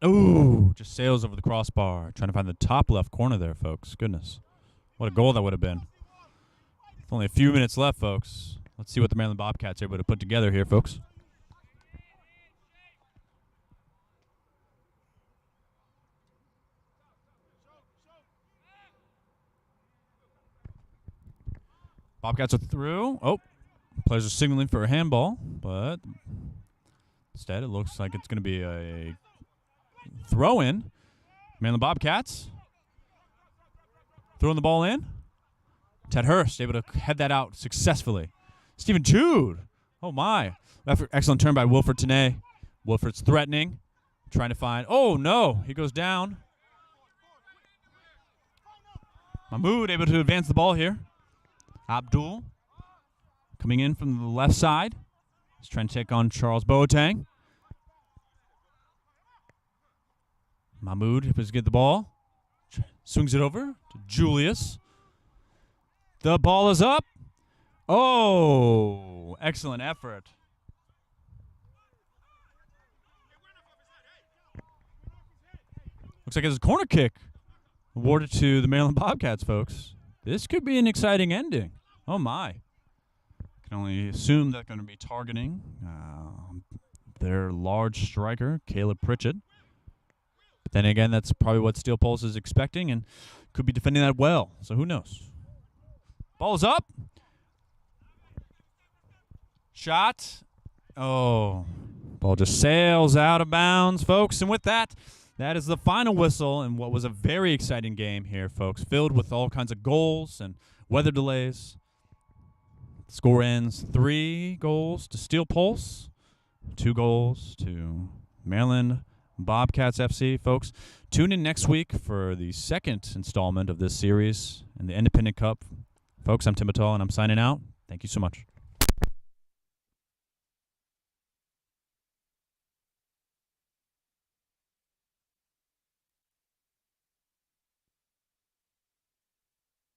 Ooh, just sails over the crossbar. Trying to find the top left corner there, folks. Goodness. What a goal that would have been. With only a few minutes left, folks. Let's see what the Maryland Bobcats are able to put together here, folks. Bobcats are through. Oh, players are signaling for a handball, but instead it looks like it's going to be a throw-in. Maryland Bobcats throwing the ball in. Ted Hurst able to head that out successfully. Stephen Jude. Oh, my. Excellent turn by Wilfred Tenay. Wilfred's threatening, trying to find. Oh, no. He goes down. Mahmoud able to advance the ball here. Abdul Coming in from the left side. He's trying to take on Charles Boateng. Mahmoud is get the ball. Swings it over to Julius. The ball is up. Oh, excellent effort. Looks like it's a corner kick awarded to the Maryland Bobcats, folks. This could be an exciting ending. Oh, my. Can only assume they're going to be targeting their large striker, Caleb Pritchett. But then again, that's probably what Steel Pulse is expecting and could be defending that well. So who knows? Ball's up. Shot. Oh, ball just sails out of bounds, folks. And with that, that is the final whistle in what was a very exciting game here, folks, filled with all kinds of goals and weather delays. The score ends 3 goals to Steel Pulse, 2 goals to Maryland Bobcats FC. Folks, tune in next week for the second installment of this series in the Independent Cup. Folks, I'm Tim Batal, and I'm signing out. Thank you so much.